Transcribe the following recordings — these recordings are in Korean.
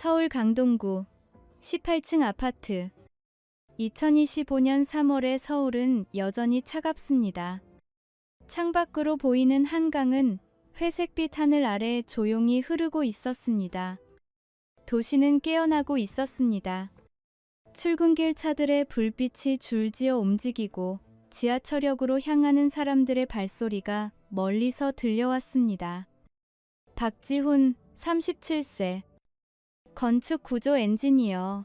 서울 강동구 18층 아파트. 2025년 3월의 서울은 여전히 차갑습니다. 창밖으로 보이는 한강은 회색빛 하늘 아래 조용히 흐르고 있었습니다. 도시는 깨어나고 있었습니다. 출근길 차들의 불빛이 줄지어 움직이고 지하철역으로 향하는 사람들의 발소리가 멀리서 들려왔습니다. 박지훈, 37세. 건축 구조 엔지니어.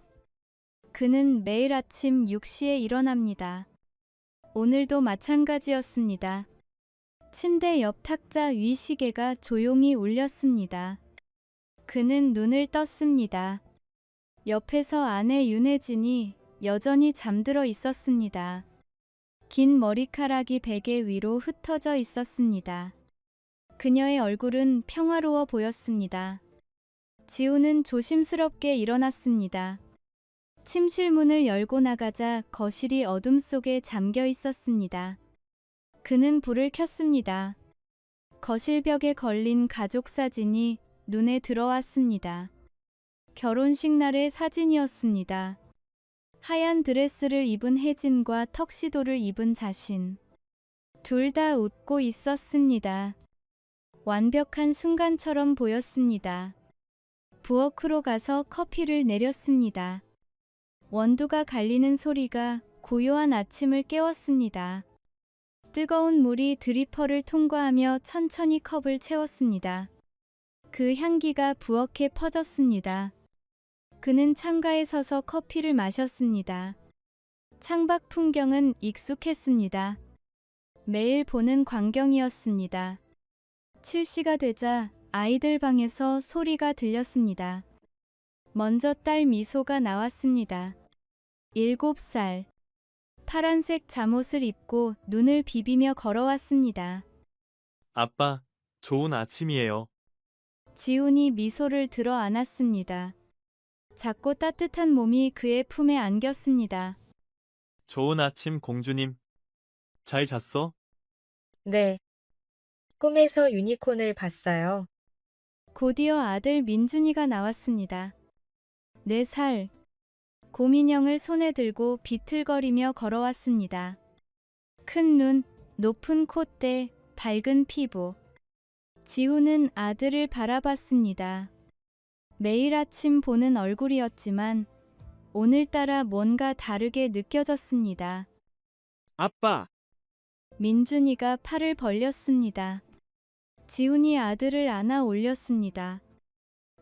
그는 매일 아침 6시에 일어납니다. 오늘도 마찬가지였습니다. 침대 옆 탁자 위 시계가 조용히 울렸습니다. 그는 눈을 떴습니다. 옆에서 아내 윤혜진이 여전히 잠들어 있었습니다. 긴 머리카락이 베개 위로 흩어져 있었습니다. 그녀의 얼굴은 평화로워 보였습니다. 지우는 조심스럽게 일어났습니다. 침실 문을 열고 나가자 거실이 어둠 속에 잠겨 있었습니다. 그는 불을 켰습니다. 거실 벽에 걸린 가족 사진이 눈에 들어왔습니다. 결혼식 날의 사진이었습니다. 하얀 드레스를 입은 혜진과 턱시도를 입은 자신. 둘 다 웃고 있었습니다. 완벽한 순간처럼 보였습니다. 부엌으로 가서 커피를 내렸습니다. 원두가 갈리는 소리가 고요한 아침을 깨웠습니다. 뜨거운 물이 드리퍼를 통과하며 천천히 컵을 채웠습니다. 그 향기가 부엌에 퍼졌습니다. 그는 창가에 서서 커피를 마셨습니다. 창밖 풍경은 익숙했습니다. 매일 보는 광경이었습니다. 7시가 되자 아이들 방에서 소리가 들렸습니다. 먼저 딸 미소가 나왔습니다. 7살. 파란색 잠옷을 입고 눈을 비비며 걸어왔습니다. 아빠, 좋은 아침이에요. 지훈이 미소를 들어 안았습니다. 작고 따뜻한 몸이 그의 품에 안겼습니다. 좋은 아침, 공주님. 잘 잤어? 네. 꿈에서 유니콘을 봤어요. 곧이어 아들 민준이가 나왔습니다. 4살. 곰인형을 손에 들고 비틀거리며 걸어왔습니다. 큰 눈, 높은 콧대, 밝은 피부. 지우는 아들을 바라봤습니다. 매일 아침 보는 얼굴이었지만 오늘따라 뭔가 다르게 느껴졌습니다. 아빠, 민준이가 팔을 벌렸습니다. 지훈이 아들을 안아 올렸습니다.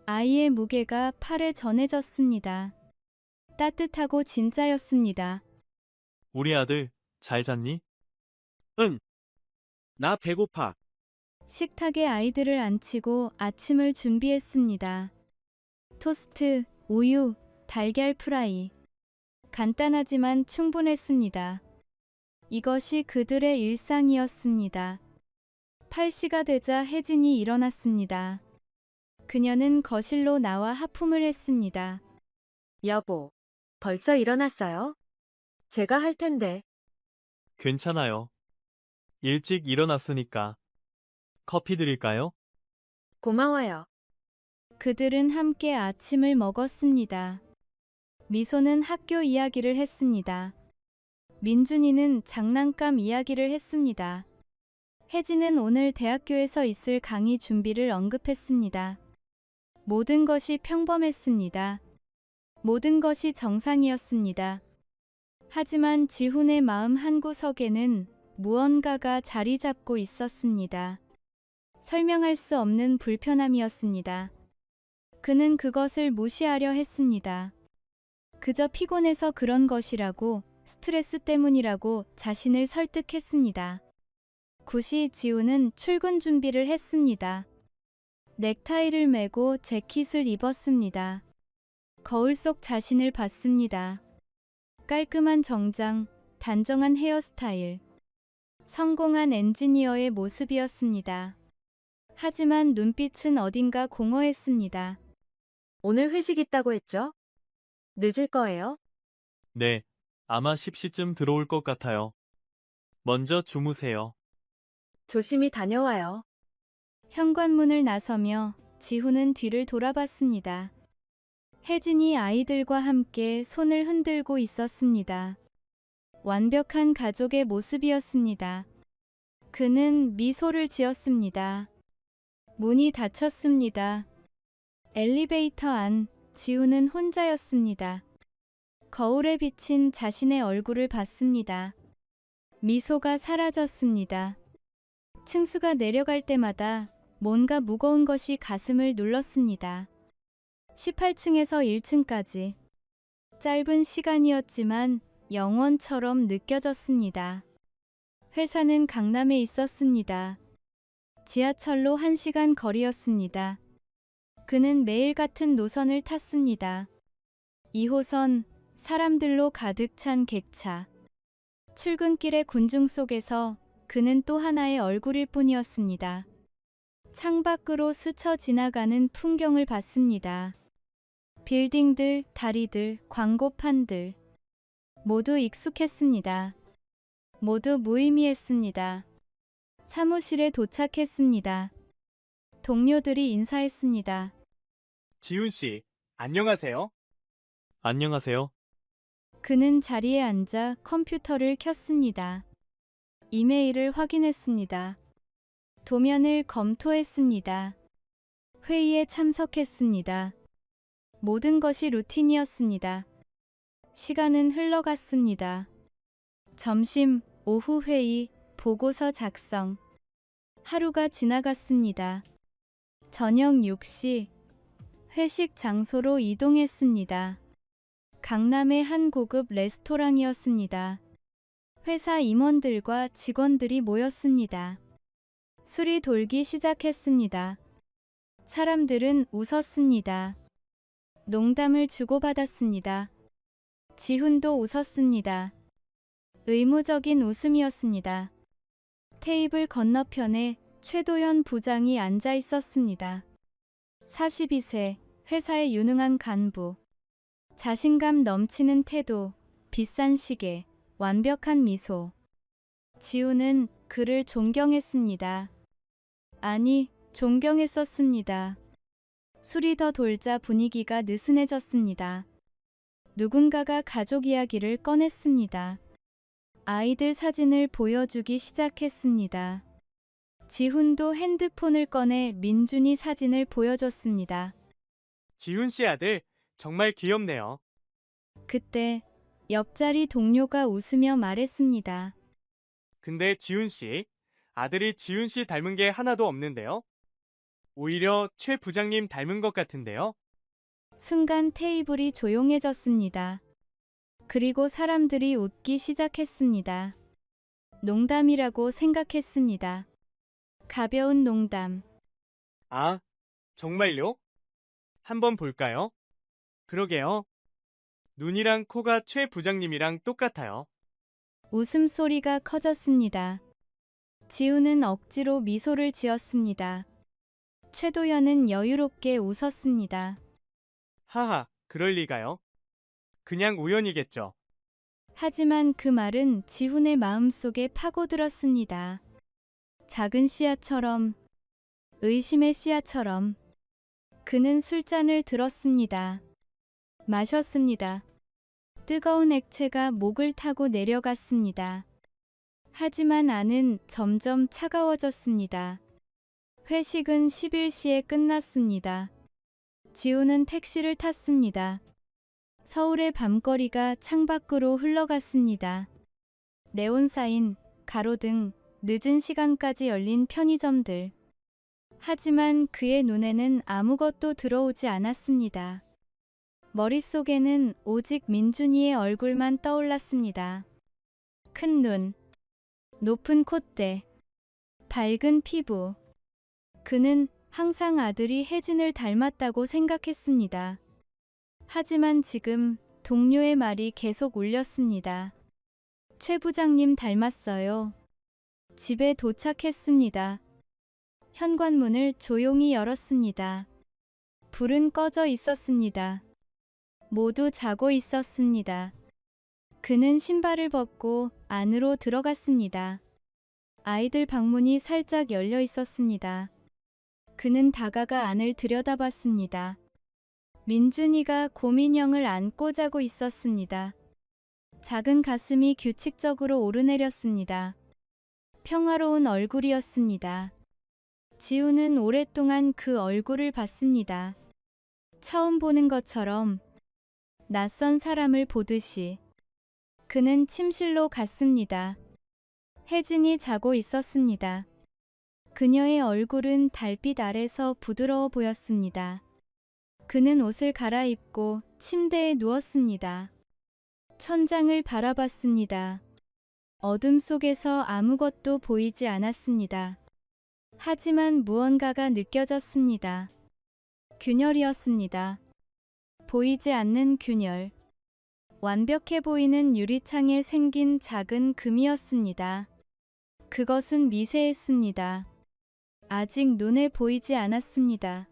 아이의 무게가 팔에 전해졌습니다. 따뜻하고 진짜였습니다. 우리 아들, 잘 잤니? 응. 나 배고파. 식탁에 아이들을 앉히고 아침을 준비했습니다. 토스트, 우유, 달걀 프라이. 간단하지만 충분했습니다. 이것이 그들의 일상이었습니다. 8시가 되자 혜진이 일어났습니다. 그녀는 거실로 나와 하품을 했습니다. 여보, 벌써 일어났어요? 제가 할 텐데. 괜찮아요. 일찍 일어났으니까. 커피 드릴까요? 고마워요. 그들은 함께 아침을 먹었습니다. 미소는 학교 이야기를 했습니다. 민준이는 장난감 이야기를 했습니다. 혜진은 오늘 대학교에서 있을 강의 준비를 언급했습니다. 모든 것이 평범했습니다. 모든 것이 정상이었습니다. 하지만 지훈의 마음 한구석에는 무언가가 자리 잡고 있었습니다. 설명할 수 없는 불편함이었습니다. 그는 그것을 무시하려 했습니다. 그저 피곤해서 그런 것이라고, 스트레스 때문이라고 자신을 설득했습니다. 9시 지우는 출근 준비를 했습니다. 넥타이를 매고 재킷을 입었습니다. 거울 속 자신을 봤습니다. 깔끔한 정장, 단정한 헤어스타일. 성공한 엔지니어의 모습이었습니다. 하지만 눈빛은 어딘가 공허했습니다. 오늘 회식 있다고 했죠? 늦을 거예요? 네, 아마 10시쯤 들어올 것 같아요. 먼저 주무세요. 조심히 혜진이 아이들과 함께 손을 흔들고 있었습니다. 완벽한 가족의 모습이었습니다. 그는 미소를 지었습니다. 문이 닫혔습니다. 엘리베이터 안, 지우는 혼자였습니다. 거울에 비친 자신의 얼굴을 봤습니다. 미소가 사라졌습니다. 층수가 내려갈 때마다 뭔가 무거운 것이 가슴을 눌렀습니다. 18층에서 1층까지. 짧은 시간이었지만 영원처럼 느껴졌습니다. 회사는 강남에 있었습니다. 지하철로 1시간 거리였습니다. 그는 매일 같은 노선을 탔습니다. 2호선, 사람들로 가득 찬 객차. 출근길의 군중 속에서 그는 또 하나의 얼굴일 뿐이었습니다. 창밖으로 스쳐 지나가는 풍경을 봤습니다. 빌딩들, 다리들, 광고판들. 모두 익숙했습니다. 모두 무의미했습니다. 사무실에 도착했습니다. 동료들이 인사했습니다. 지훈 씨, 안녕하세요. 안녕하세요. 그는 자리에 앉아 컴퓨터를 켰습니다. 이메일을 확인했습니다. 도면을 검토했습니다. 회의에 참석했습니다. 모든 것이 루틴이었습니다. 시간은 흘러갔습니다. 점심, 오후 회의, 보고서 작성. 하루가 지나갔습니다. 저녁 6시, 회식 장소로 이동했습니다. 강남의 한 고급 레스토랑이었습니다. 회사 임원들과 직원들이 모였습니다. 술이 돌기 시작했습니다. 사람들은 웃었습니다. 농담을 주고받았습니다. 지훈도 웃었습니다. 의무적인 웃음이었습니다. 테이블 건너편에 최도현 부장이 앉아 있었습니다. 42세, 회사의 유능한 간부. 자신감 넘치는 태도, 비싼 시계, 완벽한 미소. 지훈은 그를 존경했습니다. 아니, 존경했었습니다. 술이 더 돌자 분위기가 느슨해졌습니다. 누군가가 가족 이야기를 꺼냈습니다. 아이들 사진을 보여주기 시작했습니다. 지훈도 핸드폰을 꺼내 민준이 사진을 보여줬습니다. 지훈 씨 아들, 정말 귀엽네요. 그때 옆자리 동료가 웃으며 말했습니다. 근데 지훈 씨, 아들이 지훈 씨 닮은 게 하나도 없는데요? 오히려 최 부장님 닮은 것 같은데요? 순간 테이블이 조용해졌습니다. 그리고 사람들이 웃기 시작했습니다. 농담이라고 생각했습니다. 가벼운 농담. 아, 정말요? 한번 볼까요? 그러게요. 눈이랑 코가 최 부장님이랑 똑같아요. 웃음소리가 커졌습니다. 지우는 억지로 미소를 지었습니다. 최도연은 여유롭게 웃었습니다. 하하, 그럴 리가요. 그냥 우연이겠죠. 하지만 그 말은 지훈의 마음속에 파고들었습니다. 작은 씨앗처럼, 의심의 씨앗처럼. 그는 술잔을 들었습니다. 마셨습니다. 뜨거운 액체가 목을 타고 내려갔습니다. 하지만 안은 점점 차가워졌습니다. 회식은 11시에 끝났습니다. 지우는 택시를 탔습니다. 서울의 밤거리가 창밖으로 흘러갔습니다. 네온사인, 가로등, 늦은 시간까지 열린 편의점들. 하지만 그의 눈에는 아무것도 들어오지 않았습니다. 머릿속에는 오직 민준이의 얼굴만 떠올랐습니다. 큰 눈, 높은 콧대, 밝은 피부. 그는 항상 아들이 혜진을 닮았다고 생각했습니다. 하지만 지금 동료의 말이 계속 울렸습니다. 최 부장님 닮았어요. 집에 도착했습니다. 현관문을 조용히 열었습니다. 불은 꺼져 있었습니다. 모두 자고 있었습니다. 그는 신발을 벗고 안으로 들어갔습니다. 아이들 방문이 살짝 열려 있었습니다. 그는 다가가 안을 들여다봤습니다. 민준이가 고민형을 안고 자고 있었습니다. 작은 가슴이 규칙적으로 오르내렸습니다. 평화로운 얼굴이었습니다. 지우는 오랫동안 그 얼굴을 봤습니다. 처음 보는 것처럼 낯선 사람을 보듯이. 그는 침실로 갔습니다. 혜진이 자고 있었습니다. 그녀의 얼굴은 달빛 아래서 부드러워 보였습니다. 그는 옷을 갈아입고 침대에 누웠습니다. 천장을 바라봤습니다. 어둠 속에서 아무것도 보이지 않았습니다. 하지만 무언가가 느껴졌습니다. 균열이었습니다. 보이지 않는 균열. 완벽해 보이는 유리창에 생긴 작은 금이었습니다. 그것은 미세했습니다. 아직 눈에 보이지 않았습니다.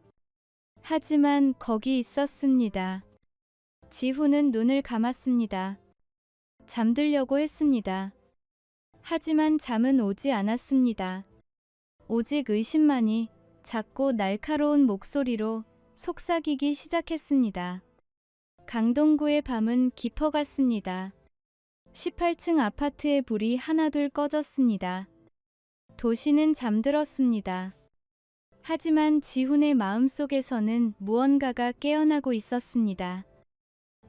하지만 거기 있었습니다. 지훈은 눈을 감았습니다. 잠들려고 했습니다. 하지만 잠은 오지 않았습니다. 오직 의심만이 작고 날카로운 목소리로 속삭이기 시작했습니다. 강동구의 밤은 깊어갔습니다. 18층 아파트의 불이 하나둘 꺼졌습니다. 도시는 잠들었습니다. 하지만 지훈의 마음속에서는 무언가가 깨어나고 있었습니다.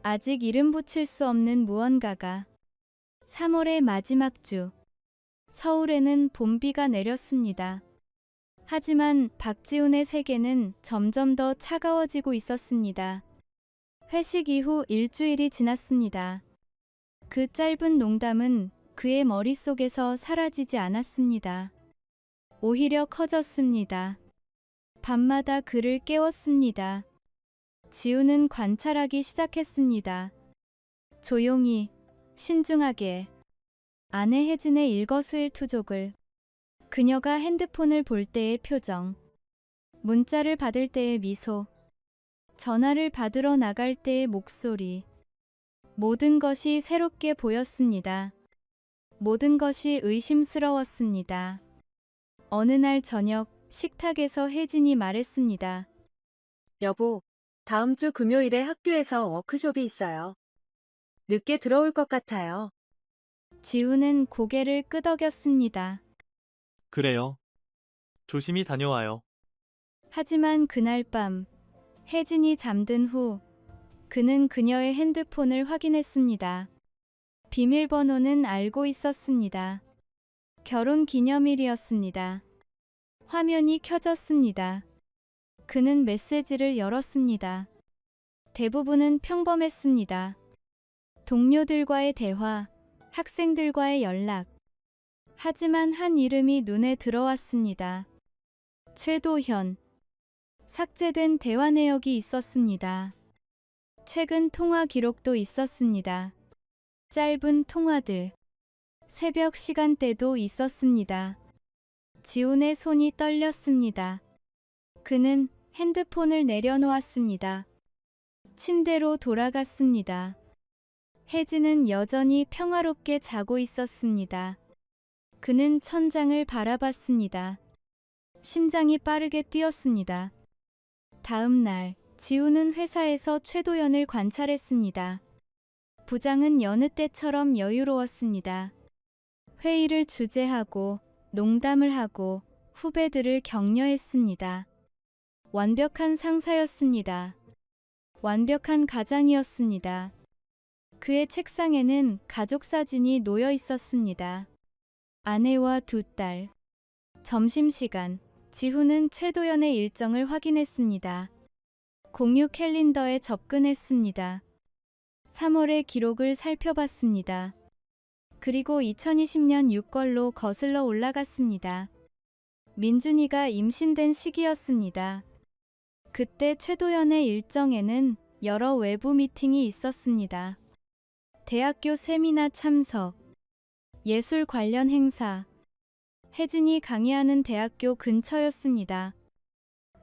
아직 이름 붙일 수 없는 무언가가. 3월의 마지막 주. 서울에는 봄비가 내렸습니다. 하지만 박지훈의 세계는 점점 더 차가워지고 있었습니다. 회식 이후 일주일이 지났습니다. 그 짧은 농담은 그의 머릿속에서 사라지지 않았습니다. 오히려 커졌습니다. 밤마다 그를 깨웠습니다. 지우는 관찰하기 시작했습니다. 조용히, 신중하게. 아내 혜진의 일거수일투족을. 그녀가 핸드폰을 볼 때의 표정. 문자를 받을 때의 미소. 전화를 받으러 나갈 때의 목소리. 모든 것이 새롭게 보였습니다. 모든 것이 의심스러웠습니다. 어느 날 저녁 식탁에서 혜진이 말했습니다. 여보, 다음 주 금요일에 학교에서 워크숍이 있어요. 늦게 들어올 것 같아요. 지우는 고개를 끄덕였습니다. 그래요. 조심히 다녀와요. 하지만 그날 밤 혜진이 잠든 후 그는 그녀의 핸드폰을 확인했습니다. 비밀번호는 알고 있었습니다. 결혼 기념일이었습니다. 화면이 켜졌습니다. 그는 메시지를 열었습니다. 대부분은 평범했습니다. 동료들과의 대화, 학생들과의 연락. 하지만 한 이름이 눈에 들어왔습니다. 최도현. 삭제된 대화 내역이 있었습니다. 최근 통화 기록도 있었습니다. 짧은 통화들. 새벽 시간대도 있었습니다. 지훈의 손이 떨렸습니다. 그는 핸드폰을 내려놓았습니다. 침대로 돌아갔습니다. 혜진은 여전히 평화롭게 자고 있었습니다. 그는 천장을 바라봤습니다. 심장이 빠르게 뛰었습니다. 다음 날, 지우는 회사에서 최도연을 관찰했습니다. 부장은 여느 때처럼 여유로웠습니다. 회의를 주재하고 농담을 하고 후배들을 격려했습니다. 완벽한 상사였습니다. 완벽한 가장이었습니다. 그의 책상에는 가족 사진이 놓여 있었습니다. 아내와 두 딸. 점심시간, 지훈은 최도연의 일정을 확인했습니다. 공유 캘린더에 접근했습니다. 3월의 기록을 살펴봤습니다. 그리고 2020년 6월로 거슬러 올라갔습니다. 민준이가 임신된 시기였습니다. 그때 최도연의 일정에는 여러 외부 미팅이 있었습니다. 대학교 세미나 참석, 예술 관련 행사. 혜진이 강의하는 대학교 근처였습니다.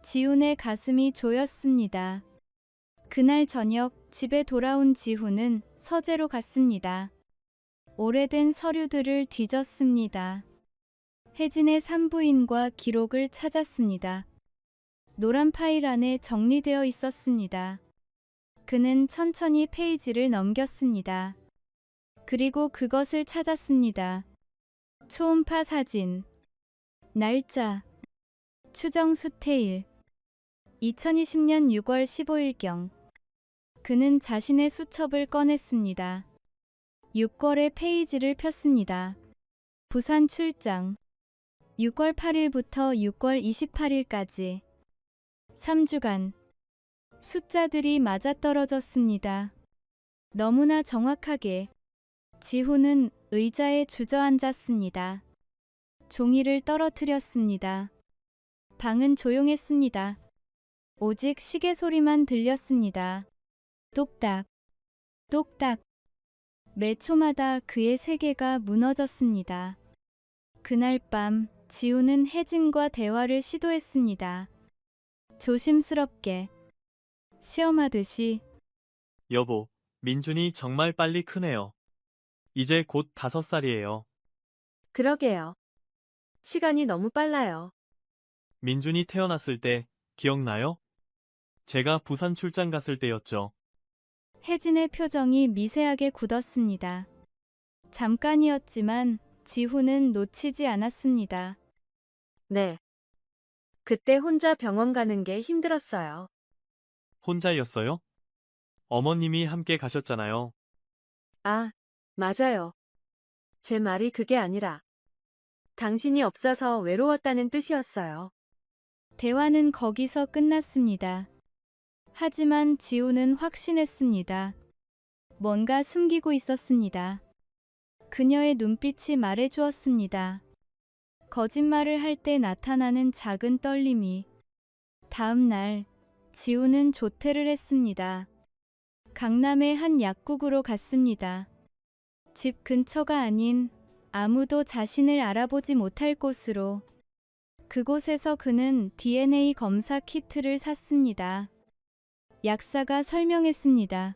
지훈의 가슴이 조였습니다. 그날 저녁 집에 돌아온 지훈은 서재로 갔습니다. 오래된 서류들을 뒤졌습니다. 혜진의 산부인과 기록을 찾았습니다. 노란 파일 안에 정리되어 있었습니다. 그는 천천히 페이지를 넘겼습니다. 그리고 그것을 찾았습니다. 초음파 사진. 날짜. 추정 수태일. 2020년 6월 15일경. 그는 자신의 수첩을 꺼냈습니다. 6월의 페이지를 폈습니다. 부산 출장. 6월 8일부터 6월 28일까지. 3주간. 숫자들이 맞아떨어졌습니다. 너무나 정확하게. 지훈은 의자에 주저앉았습니다. 종이를 떨어뜨렸습니다. 방은 조용했습니다. 오직 시계 소리만 들렸습니다. 똑딱, 똑딱. 매 초마다 그의 세계가 무너졌습니다. 그날 밤 지훈은 혜진과 대화를 시도했습니다. 조심스럽게, 시험하듯이. 여보, 민준이 정말 빨리 크네요. 이제 곧 5살이에요. 그러게요. 시간이 너무 빨라요. 민준이 태어났을 때 기억나요? 제가 부산 출장 갔을 때였죠. 혜진의 표정이 미세하게 굳었습니다. 잠깐이었지만 지훈은 놓치지 않았습니다. 네. 그때 혼자 병원 가는 게 힘들었어요. 혼자였어요? 어머님이 함께 가셨잖아요. 아, 맞아요. 제 말이 그게 아니라 당신이 없어서 외로웠다는 뜻이었어요. 대화는 거기서 끝났습니다. 하지만 지훈은 확신했습니다. 뭔가 숨기고 있었습니다. 그녀의 눈빛이 말해주었습니다. 거짓말을 할 때 나타나는 작은 떨림이. 다음 날, 지훈은 조퇴를 했습니다. 강남의 한 약국으로 갔습니다. 집 근처가 아닌 아무도 자신을 알아보지 못할 곳으로. 그곳에서 그는 DNA 검사 키트를 샀습니다. 약사가 설명했습니다.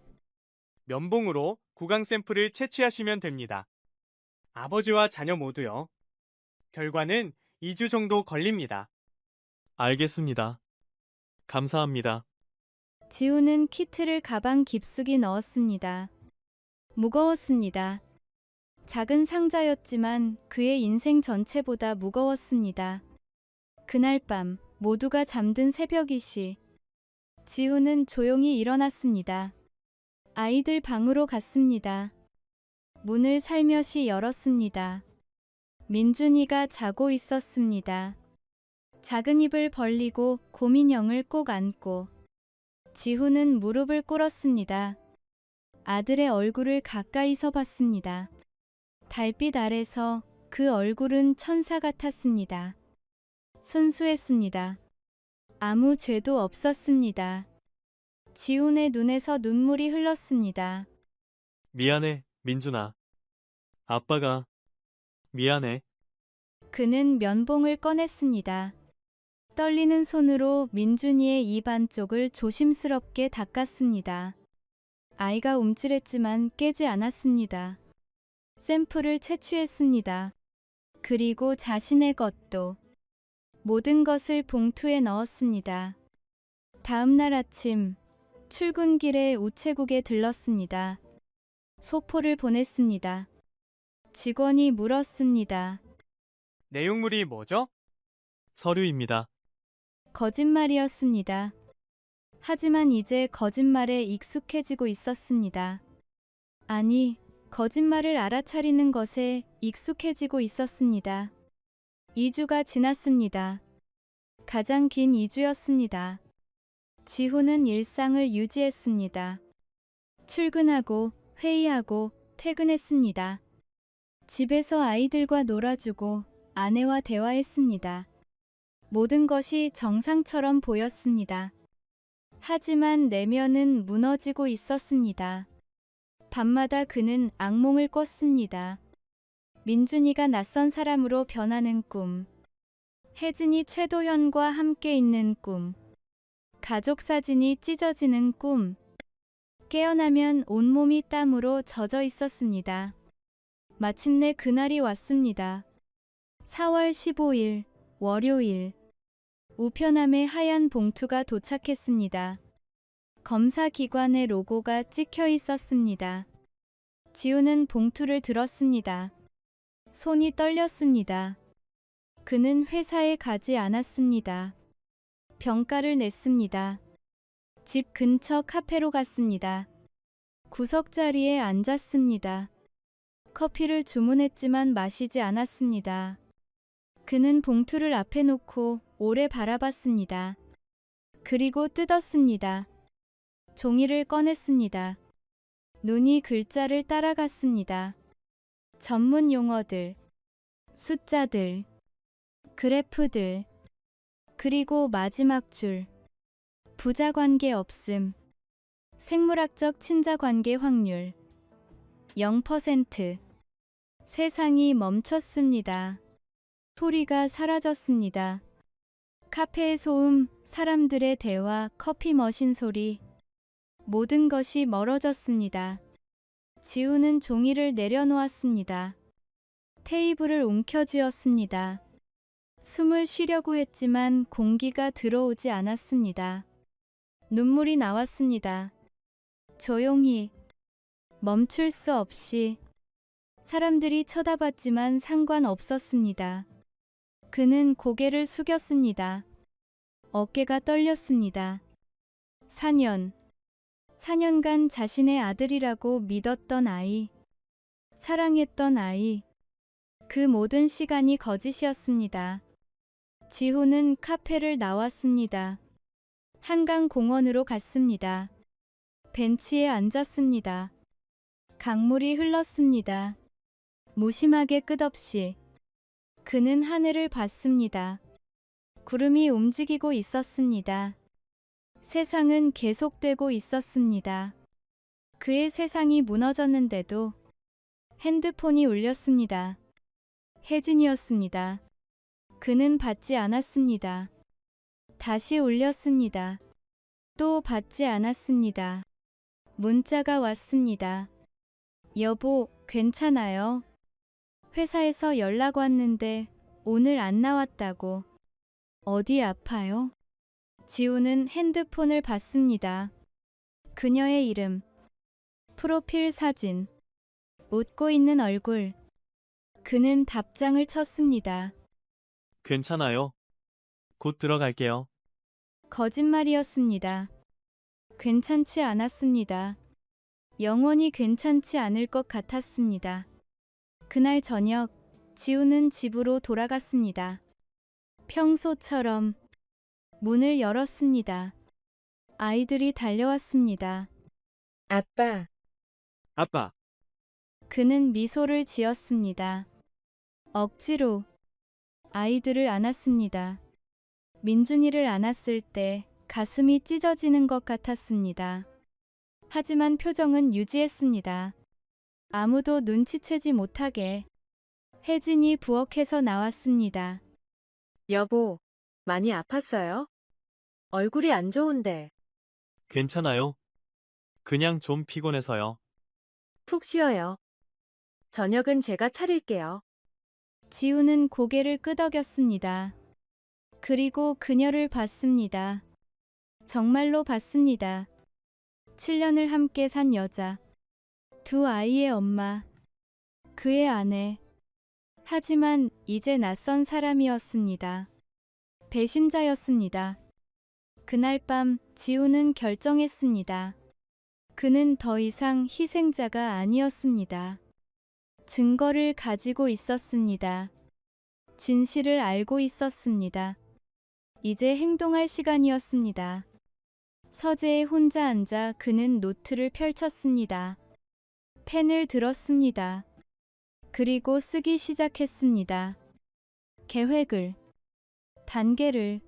면봉으로 구강 샘플을 채취하시면 됩니다. 아버지와 자녀 모두요. 결과는 2주 정도 걸립니다. 알겠습니다. 감사합니다. 지훈은 키트를 가방 깊숙이 넣었습니다. 무거웠습니다. 작은 상자였지만 그의 인생 전체보다 무거웠습니다. 그날 밤 모두가 잠든 새벽이시. 지훈은 조용히 일어났습니다. 아이들 방으로 갔습니다. 문을 살며시 열었습니다. 민준이가 자고 있었습니다. 작은 입을 벌리고 고민형을 꼭 안고. 지훈은 무릎을 꿇었습니다. 아들의 얼굴을 가까이서 봤습니다. 달빛 아래서 그 얼굴은 천사 같았습니다. 순수했습니다. 아무 죄도 없었습니다. 지훈의 눈에서 눈물이 흘렀습니다. 미안해, 민준아. 아빠가 미안해. 그는 면봉을 꺼냈습니다. 떨리는 손으로 민준이의 입 안쪽을 조심스럽게 닦았습니다. 아이가 움찔했지만 깨지 않았습니다. 샘플을 채취했습니다. 그리고 자신의 것도. 모든 것을 봉투에 넣었습니다. 다음 날 아침, 출근길에 우체국에 들렀습니다. 소포를 보냈습니다. 직원이 물었습니다. 내용물이 뭐죠? 서류입니다. 거짓말이었습니다. 하지만 이제 거짓말에 익숙해지고 있었습니다. 아니, 거짓말을 알아차리는 것에 익숙해지고 있었습니다. 2주가 지났습니다. 가장 긴 2주였습니다. 지훈은 일상을 유지했습니다. 출근하고 회의하고 퇴근했습니다. 집에서 아이들과 놀아주고 아내와 대화했습니다. 모든 것이 정상처럼 보였습니다. 하지만 내면은 무너지고 있었습니다. 밤마다 그는 악몽을 꿨습니다. 민준이가 낯선 사람으로 변하는 꿈. 혜진이 최도현과 함께 있는 꿈. 가족 사진이 찢어지는 꿈. 깨어나면 온몸이 땀으로 젖어 있었습니다. 마침내 그날이 왔습니다. 4월 15일, 월요일. 우편함에 하얀 봉투가 도착했습니다. 검사기관의 로고가 찍혀 있었습니다. 지우는 봉투를 들었습니다. 손이 떨렸습니다. 그는 회사에 가지 않았습니다. 병가를 냈습니다. 집 근처 카페로 갔습니다. 구석자리에 앉았습니다. 커피를 주문했지만 마시지 않았습니다. 그는 봉투를 앞에 놓고 오래 바라봤습니다. 그리고 뜯었습니다. 종이를 꺼냈습니다. 눈이 글자를 따라갔습니다. 전문 용어들, 숫자들, 그래프들, 그리고 마지막 줄, 부자관계 없음, 생물학적 친자관계 확률, 0%. 세상이 멈췄습니다. 소리가 사라졌습니다. 카페의 소음, 사람들의 대화, 커피 머신 소리, 모든 것이 멀어졌습니다. 지우는 종이를 내려놓았습니다. 테이블을 움켜쥐었습니다. 숨을 쉬려고 했지만 공기가 들어오지 않았습니다. 눈물이 나왔습니다. 조용히, 멈출 수 없이. 사람들이 쳐다봤지만 상관없었습니다. 그는 고개를 숙였습니다. 어깨가 떨렸습니다. 4년간 자신의 아들이라고 믿었던 아이, 사랑했던 아이, 그 모든 시간이 거짓이었습니다. 지호는 카페를 나왔습니다. 한강공원으로 갔습니다. 벤치에 앉았습니다. 강물이 흘렀습니다. 무심하게 끝없이. 그는 하늘을 봤습니다. 구름이 움직이고 있었습니다. 세상은 계속되고 있었습니다. 그의 세상이 무너졌는데도 핸드폰이 울렸습니다. 혜진이었습니다. 그는 받지 않았습니다. 다시 울렸습니다. 또 받지 않았습니다. 문자가 왔습니다. 여보, 괜찮아요? 회사에서 연락 왔는데 오늘 안 나왔다고. 어디 아파요? 지우는 핸드폰을 봤습니다. 그녀의 이름, 프로필 사진, 웃고 있는 얼굴. 그는 답장을 쳤습니다. 괜찮아요. 곧 들어갈게요. 거짓말이었습니다. 괜찮지 않았습니다. 영원히 괜찮지 않을 것 같았습니다. 그날 저녁, 지우는 집으로 돌아갔습니다. 평소처럼 문을 열었습니다. 아이들이 달려왔습니다. 아빠, 아빠, 그는 미소를 지었습니다. 억지로 아이들을 안았습니다. 민준이를 안았을 때 가슴이 찢어지는 것 같았습니다. 하지만 표정은 유지했습니다. 아무도 눈치채지 못하게. 혜진이 부엌에서 나왔습니다. 여보, 많이 아팠어요? 얼굴이 안 좋은데. 괜찮아요. 그냥 좀 피곤해서요. 푹 쉬어요. 저녁은 제가 차릴게요. 지우는 고개를 끄덕였습니다. 그리고 그녀를 봤습니다. 정말로 봤습니다. 7년을 함께 산 여자, 두 아이의 엄마, 그의 아내. 하지만 이제 낯선 사람이었습니다. 배신자였습니다. 그날 밤 지우는 결정했습니다. 그는 더 이상 희생자가 아니었습니다. 증거를 가지고 있었습니다. 진실을 알고 있었습니다. 이제 행동할 시간이었습니다. 서재에 혼자 앉아 그는 노트를 펼쳤습니다. 펜을 들었습니다. 그리고 쓰기 시작했습니다. 계획을, 단계를,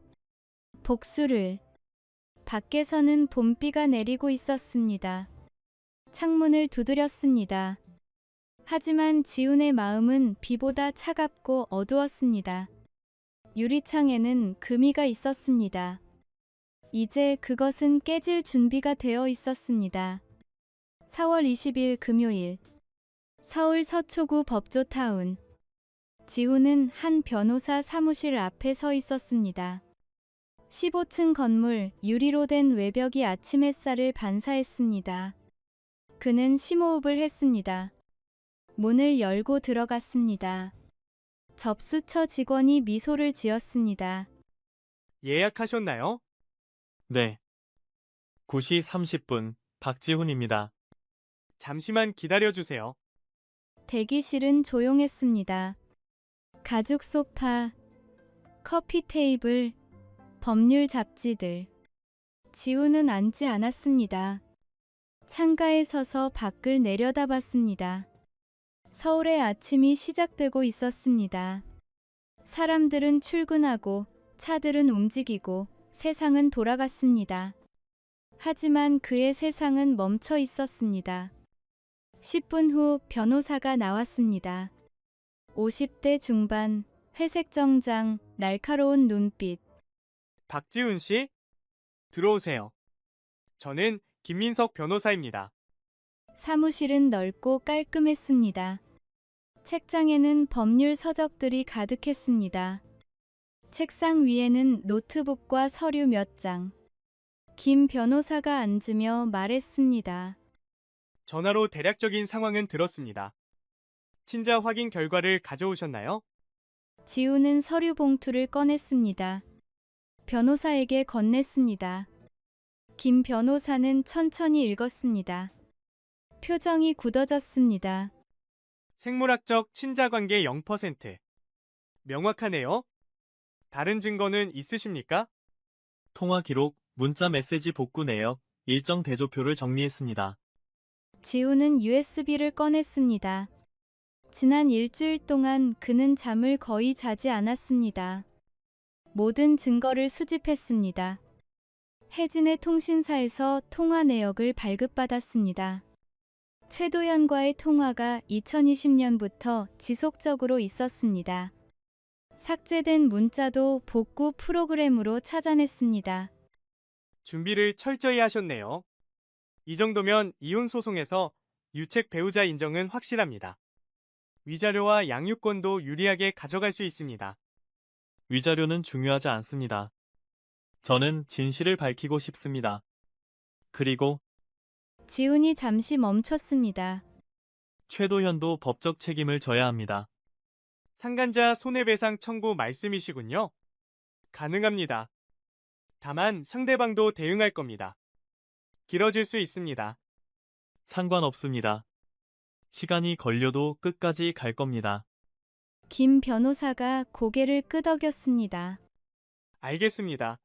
복수를. 밖에서는 봄비가 내리고 있었습니다. 창문을 두드렸습니다. 하지만 지훈의 마음은 비보다 차갑고 어두웠습니다. 유리창에는 금이가 있었습니다. 이제 그것은 깨질 준비가 되어 있었습니다. 4월 20일 금요일, 서울 서초구 법조타운. 지훈은 한 변호사 사무실 앞에 서 있었습니다. 15층 건물 유리로 된 외벽이 아침 햇살을 반사했습니다. 그는 심호흡을 했습니다. 문을 열고 들어갔습니다. 접수처 직원이 미소를 지었습니다. 예약하셨나요? 네. 9시 30분, 박지훈입니다. 잠시만 기다려주세요. 대기실은 조용했습니다. 가죽 소파, 커피 테이블, 법률 잡지들. 지우는 앉지 않았습니다. 창가에 서서 밖을 내려다봤습니다. 서울의 아침이 시작되고 있었습니다. 사람들은 출근하고 차들은 움직이고 세상은 돌아갔습니다. 하지만 그의 세상은 멈춰 있었습니다. 10분 후 변호사가 나왔습니다. 50대 중반, 회색 정장, 날카로운 눈빛. 박지훈 씨? 들어오세요. 저는 김민석 변호사입니다. 사무실은 넓고 깔끔했습니다. 책장에는 법률 서적들이 가득했습니다. 책상 위에는 노트북과 서류 몇 장. 김 변호사가 앉으며 말했습니다. 전화로 대략적인 상황은 들었습니다. 친자 확인 결과를 가져오셨나요? 지우는 서류 봉투를 꺼냈습니다. 변호사에게 건넸습니다. 김 변호사는 천천히 읽었습니다. 표정이 굳어졌습니다. 생물학적 친자 관계 0%. 명확하네요. 다른 증거는 있으십니까? 통화 기록, 문자 메시지 복구 내역, 일정 대조표를 정리했습니다. 지우는 USB를 꺼냈습니다. 지난 일주일 동안 그는 잠을 거의 자지 않았습니다. 모든 증거를 수집했습니다. 혜진의 통신사에서 통화 내역을 발급받았습니다. 최도연과의 통화가 2020년부터 지속적으로 있었습니다. 삭제된 문자도 복구 프로그램으로 찾아냈습니다. 준비를 철저히 하셨네요. 이 정도면 이혼 소송에서 유책 배우자 인정은 확실합니다. 위자료와 양육권도 유리하게 가져갈 수 있습니다. 위자료는 중요하지 않습니다. 저는 진실을 밝히고 싶습니다. 그리고 지훈이 잠시 멈췄습니다. 최도현도 법적 책임을 져야 합니다. 상간자 손해배상 청구 말씀이시군요. 가능합니다. 다만 상대방도 대응할 겁니다. 길어질 수 있습니다. 상관없습니다. 시간이 걸려도 끝까지 갈 겁니다. 김 변호사가 고개를 끄덕였습니다. 알겠습니다.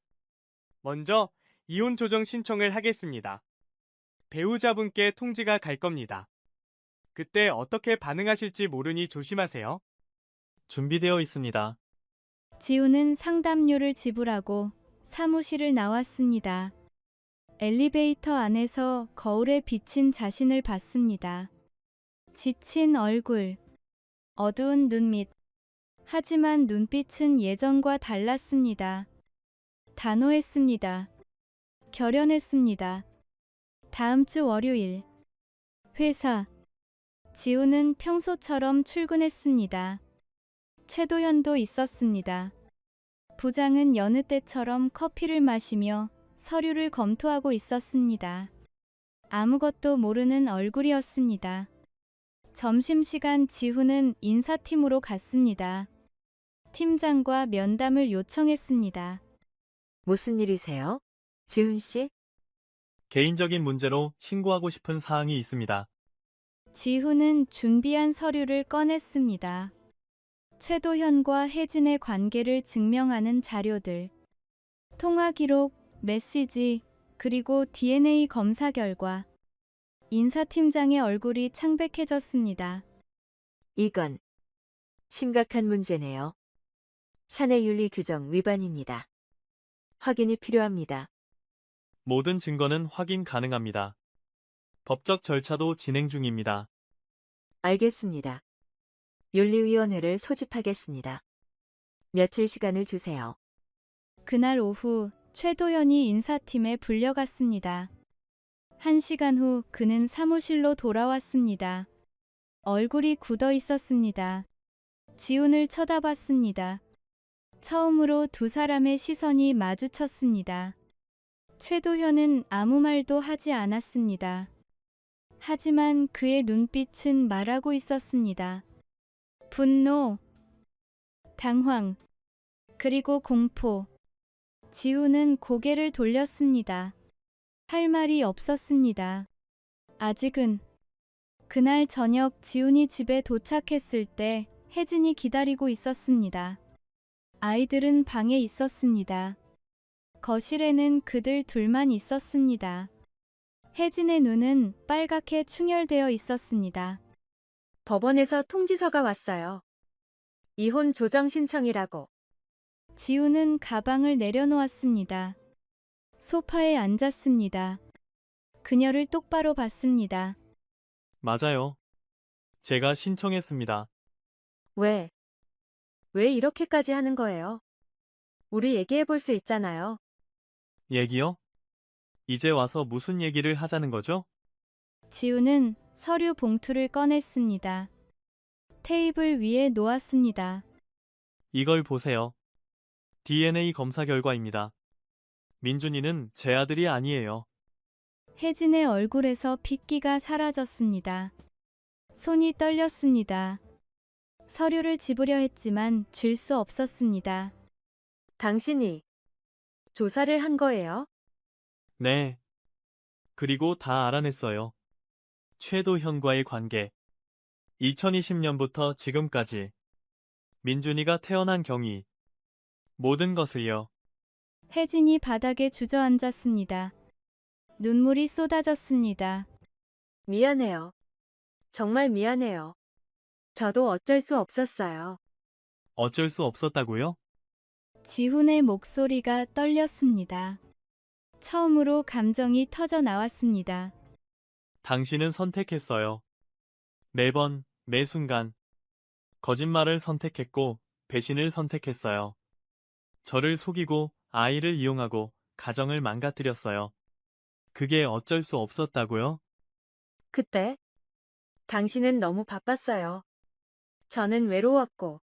먼저 이혼 조정 신청을 하겠습니다. 배우자분께 통지가 갈 겁니다. 그때 어떻게 반응하실지 모르니 조심하세요. 준비되어 있습니다. 지우는 상담료를 지불하고 사무실을 나왔습니다. 엘리베이터 안에서 거울에 비친 자신을 봤습니다. 지친 얼굴, 어두운 눈밑. 하지만 눈빛은 예전과 달랐습니다. 단호했습니다. 결연했습니다. 다음 주 월요일. 회사. 지우는 평소처럼 출근했습니다. 최도연도 있었습니다. 부장은 여느 때처럼 커피를 마시며 서류를 검토하고 있었습니다. 아무것도 모르는 얼굴이었습니다. 점심시간 지훈은 인사팀으로 갔습니다. 팀장과 면담을 요청했습니다. 무슨 일이세요? 지훈 씨? 개인적인 문제로 신고하고 싶은 사항이 있습니다. 지훈은 준비한 서류를 꺼냈습니다. 최도현과 혜진의 관계를 증명하는 자료들, 통화 기록, 메시지, 그리고 DNA 검사 결과. 인사팀장의 얼굴이 창백해졌습니다. 이건 심각한 문제네요. 사내윤리 규정 위반입니다. 확인이 필요합니다. 모든 증거는 확인 가능합니다. 법적 절차도 진행 중입니다. 알겠습니다. 윤리위원회를 소집하겠습니다. 며칠 시간을 주세요. 그날 오후 최도현이 인사팀에 불려갔습니다. 1시간 후 그는 사무실로 돌아왔습니다. 얼굴이 굳어 있었습니다. 지훈을 쳐다봤습니다. 처음으로 두 사람의 시선이 마주쳤습니다. 최도현은 아무 말도 하지 않았습니다. 하지만 그의 눈빛은 말하고 있었습니다. 분노, 당황, 그리고 공포. 지우는 고개를 돌렸습니다. 할 말이 없었습니다. 아직은. 그날 저녁 지훈이 집에 도착했을 때 혜진이 기다리고 있었습니다. 아이들은 방에 있었습니다. 거실에는 그들 둘만 있었습니다. 혜진의 눈은 빨갛게 충혈되어 있었습니다. 법원에서 통지서가 왔어요. 이혼 조정 신청이라고. 지우는 가방을 내려놓았습니다. 소파에 앉았습니다. 그녀를 똑바로 봤습니다. 맞아요. 제가 신청했습니다. 왜? 왜 이렇게까지 하는 거예요? 우리 얘기해 볼 수 있잖아요. 얘기요? 이제 와서 무슨 얘기를 하자는 거죠? 지우는 서류 봉투를 꺼냈습니다. 테이블 위에 놓았습니다. 이걸 보세요. DNA 검사 결과입니다. 민준이는 제 아들이 아니에요. 혜진의 얼굴에서 핏기가 사라졌습니다. 손이 떨렸습니다. 서류를 집으려 했지만 쥘 수 없었습니다. 당신이 조사를 한 거예요? 네. 그리고 다 알아냈어요. 최도현과의 관계. 2020년부터 지금까지. 민준이가 태어난 경위. 모든 것을요. 혜진이 바닥에 주저앉았습니다. 눈물이 쏟아졌습니다. 미안해요. 정말 미안해요. 저도 어쩔 수 없었어요. 어쩔 수 없었다고요? 지훈의 목소리가 떨렸습니다. 처음으로 감정이 터져 나왔습니다. 당신은 선택했어요. 매번, 매 순간. 거짓말을 선택했고, 배신을 선택했어요. 저를 속이고, 아이를 이용하고, 가정을 망가뜨렸어요. 그게 어쩔 수 없었다고요? 그때 당신은 너무 바빴어요. 저는 외로웠고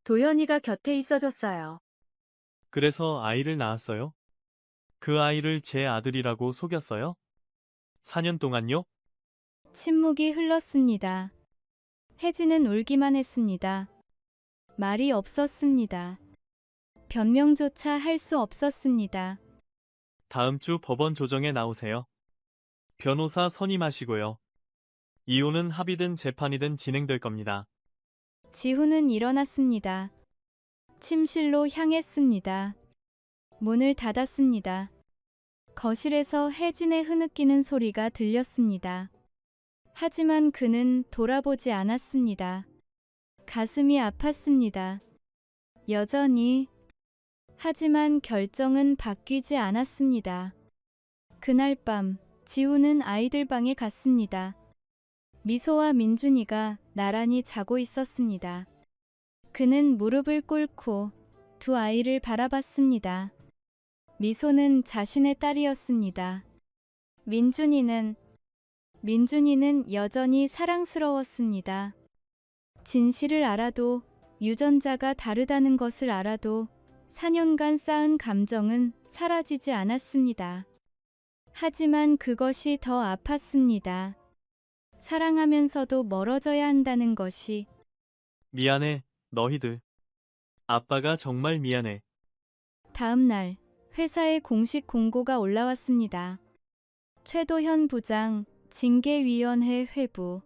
도연이가 곁에 있어줬어요. 그래서 아이를 낳았어요? 그 아이를 제 아들이라고 속였어요? 4년 동안요? 침묵이 흘렀습니다. 혜진은 울기만 했습니다. 말이 없었습니다. 변명조차 할 수 없었습니다. 다음 주 법원 조정에 나오세요. 변호사 선임하시고요. 이혼은 합의든 재판이든 진행될 겁니다. 지훈은 일어났습니다. 침실로 향했습니다. 문을 닫았습니다. 거실에서 혜진의 흐느끼는 소리가 들렸습니다. 하지만 그는 돌아보지 않았습니다. 가슴이 아팠습니다. 여전히. 하지만 결정은 바뀌지 않았습니다. 그날 밤 지우는 아이들 방에 갔습니다. 미소와 민준이가 나란히 자고 있었습니다. 그는 무릎을 꿇고 두 아이를 바라봤습니다. 미소는 자신의 딸이었습니다. 민준이는 여전히 사랑스러웠습니다. 진실을 알아도, 유전자가 다르다는 것을 알아도 4년간 쌓은 감정은 사라지지 않았습니다. 하지만 그것이 더 아팠습니다. 사랑하면서도 멀어져야 한다는 것이. 미안해, 너희들. 아빠가 정말 미안해. 다음 날 회사에 공식 공고가 올라왔습니다. 최도현 부장 징계위원회 회부.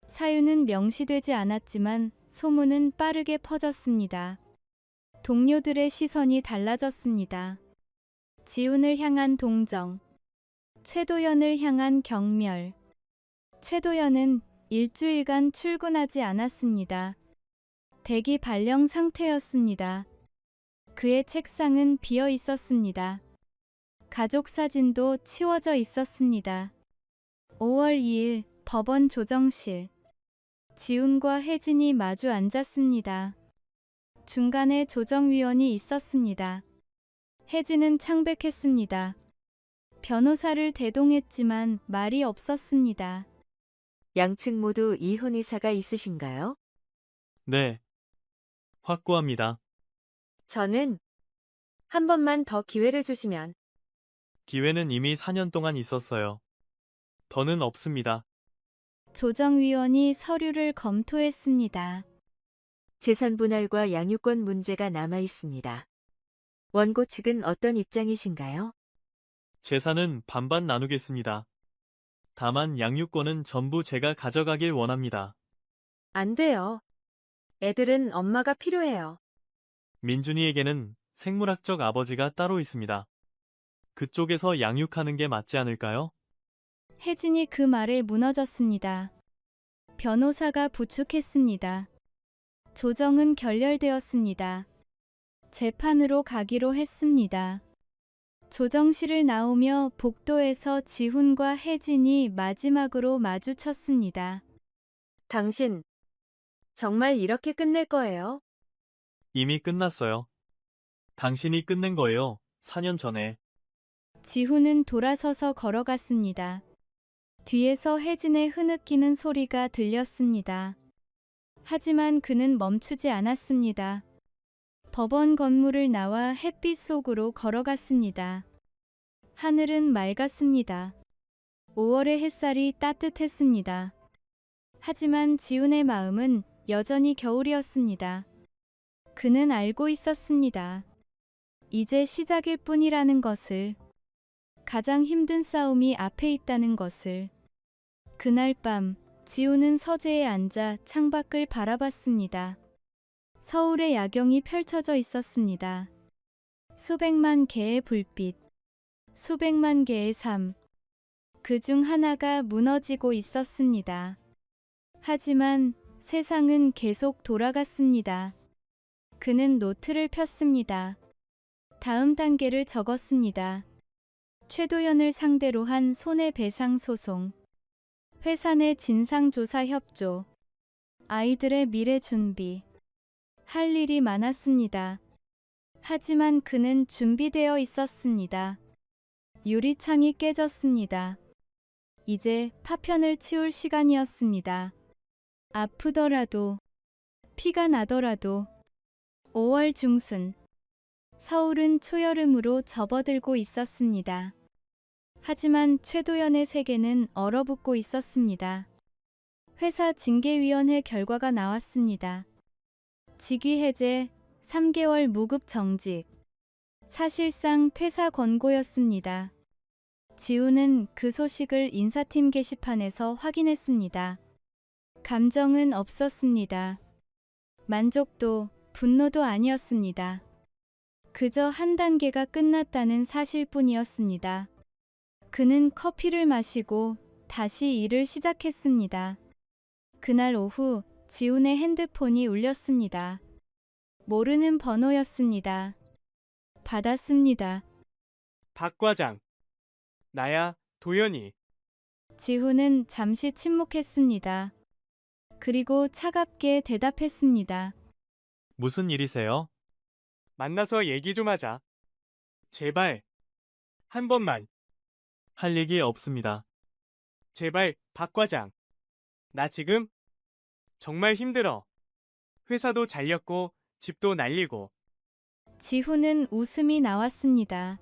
사유는 명시되지 않았지만 소문은 빠르게 퍼졌습니다. 동료들의 시선이 달라졌습니다. 지훈을 향한 동정, 최도현을 향한 경멸. 최도현은 일주일간 출근하지 않았습니다. 대기 발령 상태였습니다. 그의 책상은 비어 있었습니다. 가족 사진도 치워져 있었습니다. 5월 2일 법원 조정실. 지훈과 혜진이 마주 앉았습니다. 중간에 조정위원이 있었습니다. 혜진은 창백했습니다. 변호사를 대동했지만 말이 없었습니다. 양측 모두 이혼 의사가 있으신가요? 네. 확고합니다. 저는 한 번만 더 기회를 주시면 기회는 이미 4년 동안 있었어요. 더는 없습니다. 조정위원이 서류를 검토했습니다. 재산 분할과 양육권 문제가 남아 있습니다. 원고 측은 어떤 입장이신가요? 재산은 반반 나누겠습니다. 다만 양육권은 전부 제가 가져가길 원합니다. 안 돼요. 애들은 엄마가 필요해요. 민준이에게는 생물학적 아버지가 따로 있습니다. 그쪽에서 양육하는 게 맞지 않을까요? 혜진이 그 말에 무너졌습니다. 변호사가 부축했습니다. 조정은 결렬되었습니다. 재판으로 가기로 했습니다. 조정실을 나오며 복도에서 지훈과 혜진이 마지막으로 마주쳤습니다. 당신 정말 이렇게 끝낼 거예요? 이미 끝났어요. 당신이 끝낸 거예요. 4년 전에. 지훈은 돌아서서 걸어갔습니다. 뒤에서 혜진의 흐느끼는 소리가 들렸습니다. 하지만 그는 멈추지 않았습니다. 법원 건물을 나와 햇빛 속으로 걸어갔습니다. 하늘은 맑았습니다. 5월의 햇살이 따뜻했습니다. 하지만 지훈의 마음은 여전히 겨울이었습니다. 그는 알고 있었습니다. 이제 시작일 뿐이라는 것을, 가장 힘든 싸움이 앞에 있다는 것을. 그날 밤 지훈은 서재에 앉아 창밖을 바라봤습니다. 서울의 야경이 펼쳐져 있었습니다. 수백만 개의 불빛, 수백만 개의 삶, 그 중 하나가 무너지고 있었습니다. 하지만 세상은 계속 돌아갔습니다. 그는 노트를 폈습니다. 다음 단계를 적었습니다. 최도연을 상대로 한 손해배상 소송, 회사 내 진상조사 협조, 아이들의 미래 준비. 할 일이 많았습니다. 하지만 그는 준비되어 있었습니다. 유리창이 깨졌습니다. 이제 파편을 치울 시간이었습니다. 아프더라도, 피가 나더라도. 5월 중순, 서울은 초여름으로 접어들고 있었습니다. 하지만 최도연의 세계는 얼어붙고 있었습니다. 회사 징계위원회 결과가 나왔습니다. 직위 해제, 3개월 무급 정직. 사실상 퇴사 권고였습니다. 지훈은 그 소식을 인사팀 게시판에서 확인했습니다. 감정은 없었습니다. 만족도, 분노도 아니었습니다. 그저 한 단계가 끝났다는 사실뿐이었습니다. 그는 커피를 마시고 다시 일을 시작했습니다. 그날 오후 지훈의 핸드폰이 울렸습니다. 모르는 번호였습니다. 받았습니다. 박 과장. 나야, 도연이. 지훈은 잠시 침묵했습니다. 그리고 차갑게 대답했습니다. 무슨 일이세요? 만나서 얘기 좀 하자. 제발. 한 번만. 할 얘기 없습니다. 제발, 박 과장. 나 지금 정말 힘들어. 회사도 잘렸고, 집도 날리고. 지훈은 웃음이 나왔습니다.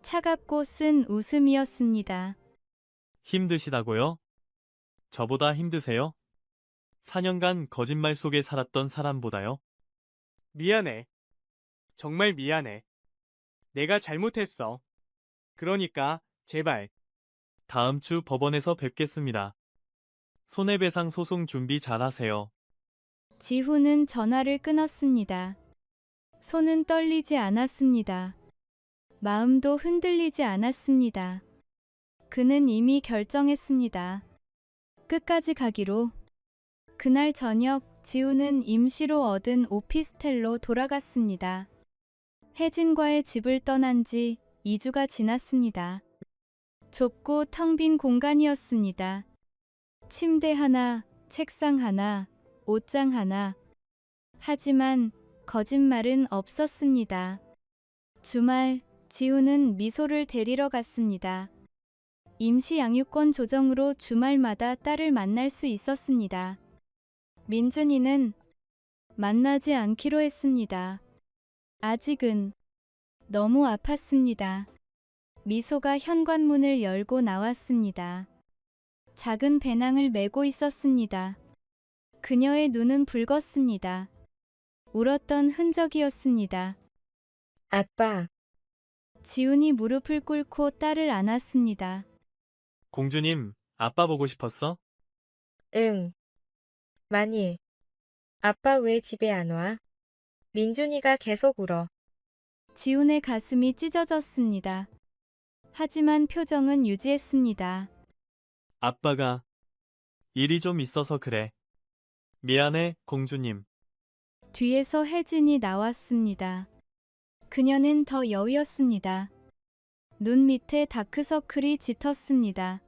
차갑고 쓴 웃음이었습니다. 힘드시다고요? 저보다 힘드세요? 4년간 거짓말 속에 살았던 사람보다요? 미안해. 정말 미안해. 내가 잘못했어. 그러니까, 제발. 다음 주 법원에서 뵙겠습니다. 손해배상 소송 준비 잘 하세요. 지훈은 전화를 끊었습니다. 손은 떨리지 않았습니다. 마음도 흔들리지 않았습니다. 그는 이미 결정했습니다. 끝까지 가기로. 그날 저녁 지훈은 임시로 얻은 오피스텔로 돌아갔습니다. 혜진과의 집을 떠난 지 2주가 지났습니다. 좁고 텅 빈 공간이었습니다. 침대 하나, 책상 하나, 옷장 하나. 하지만 거짓말은 없었습니다. 주말 지훈은 미소를 데리러 갔습니다. 임시 양육권 조정으로 주말마다 딸을 만날 수 있었습니다. 민준이는 만나지 않기로 했습니다. 아직은 너무 아팠습니다. 미소가 현관문을 열고 나왔습니다. 작은 배낭을 메고 있었습니다. 그녀의 눈은 붉었습니다. 울었던 흔적이었습니다. 아빠, 지훈이 무릎을 꿇고 딸을 안았습니다. 공주님, 아빠 보고 싶었어? 응. 많이. 아빠 왜 집에 안 와? 민준이가 계속 울어. 지훈의 가슴이 찢어졌습니다. 하지만 표정은 유지했습니다. 아빠가 일이 좀 있어서 그래. 미안해, 공주님. 뒤에서 혜진이 나왔습니다. 그녀는 더 여위었습니다. 눈 밑에 다크서클이 짙었습니다.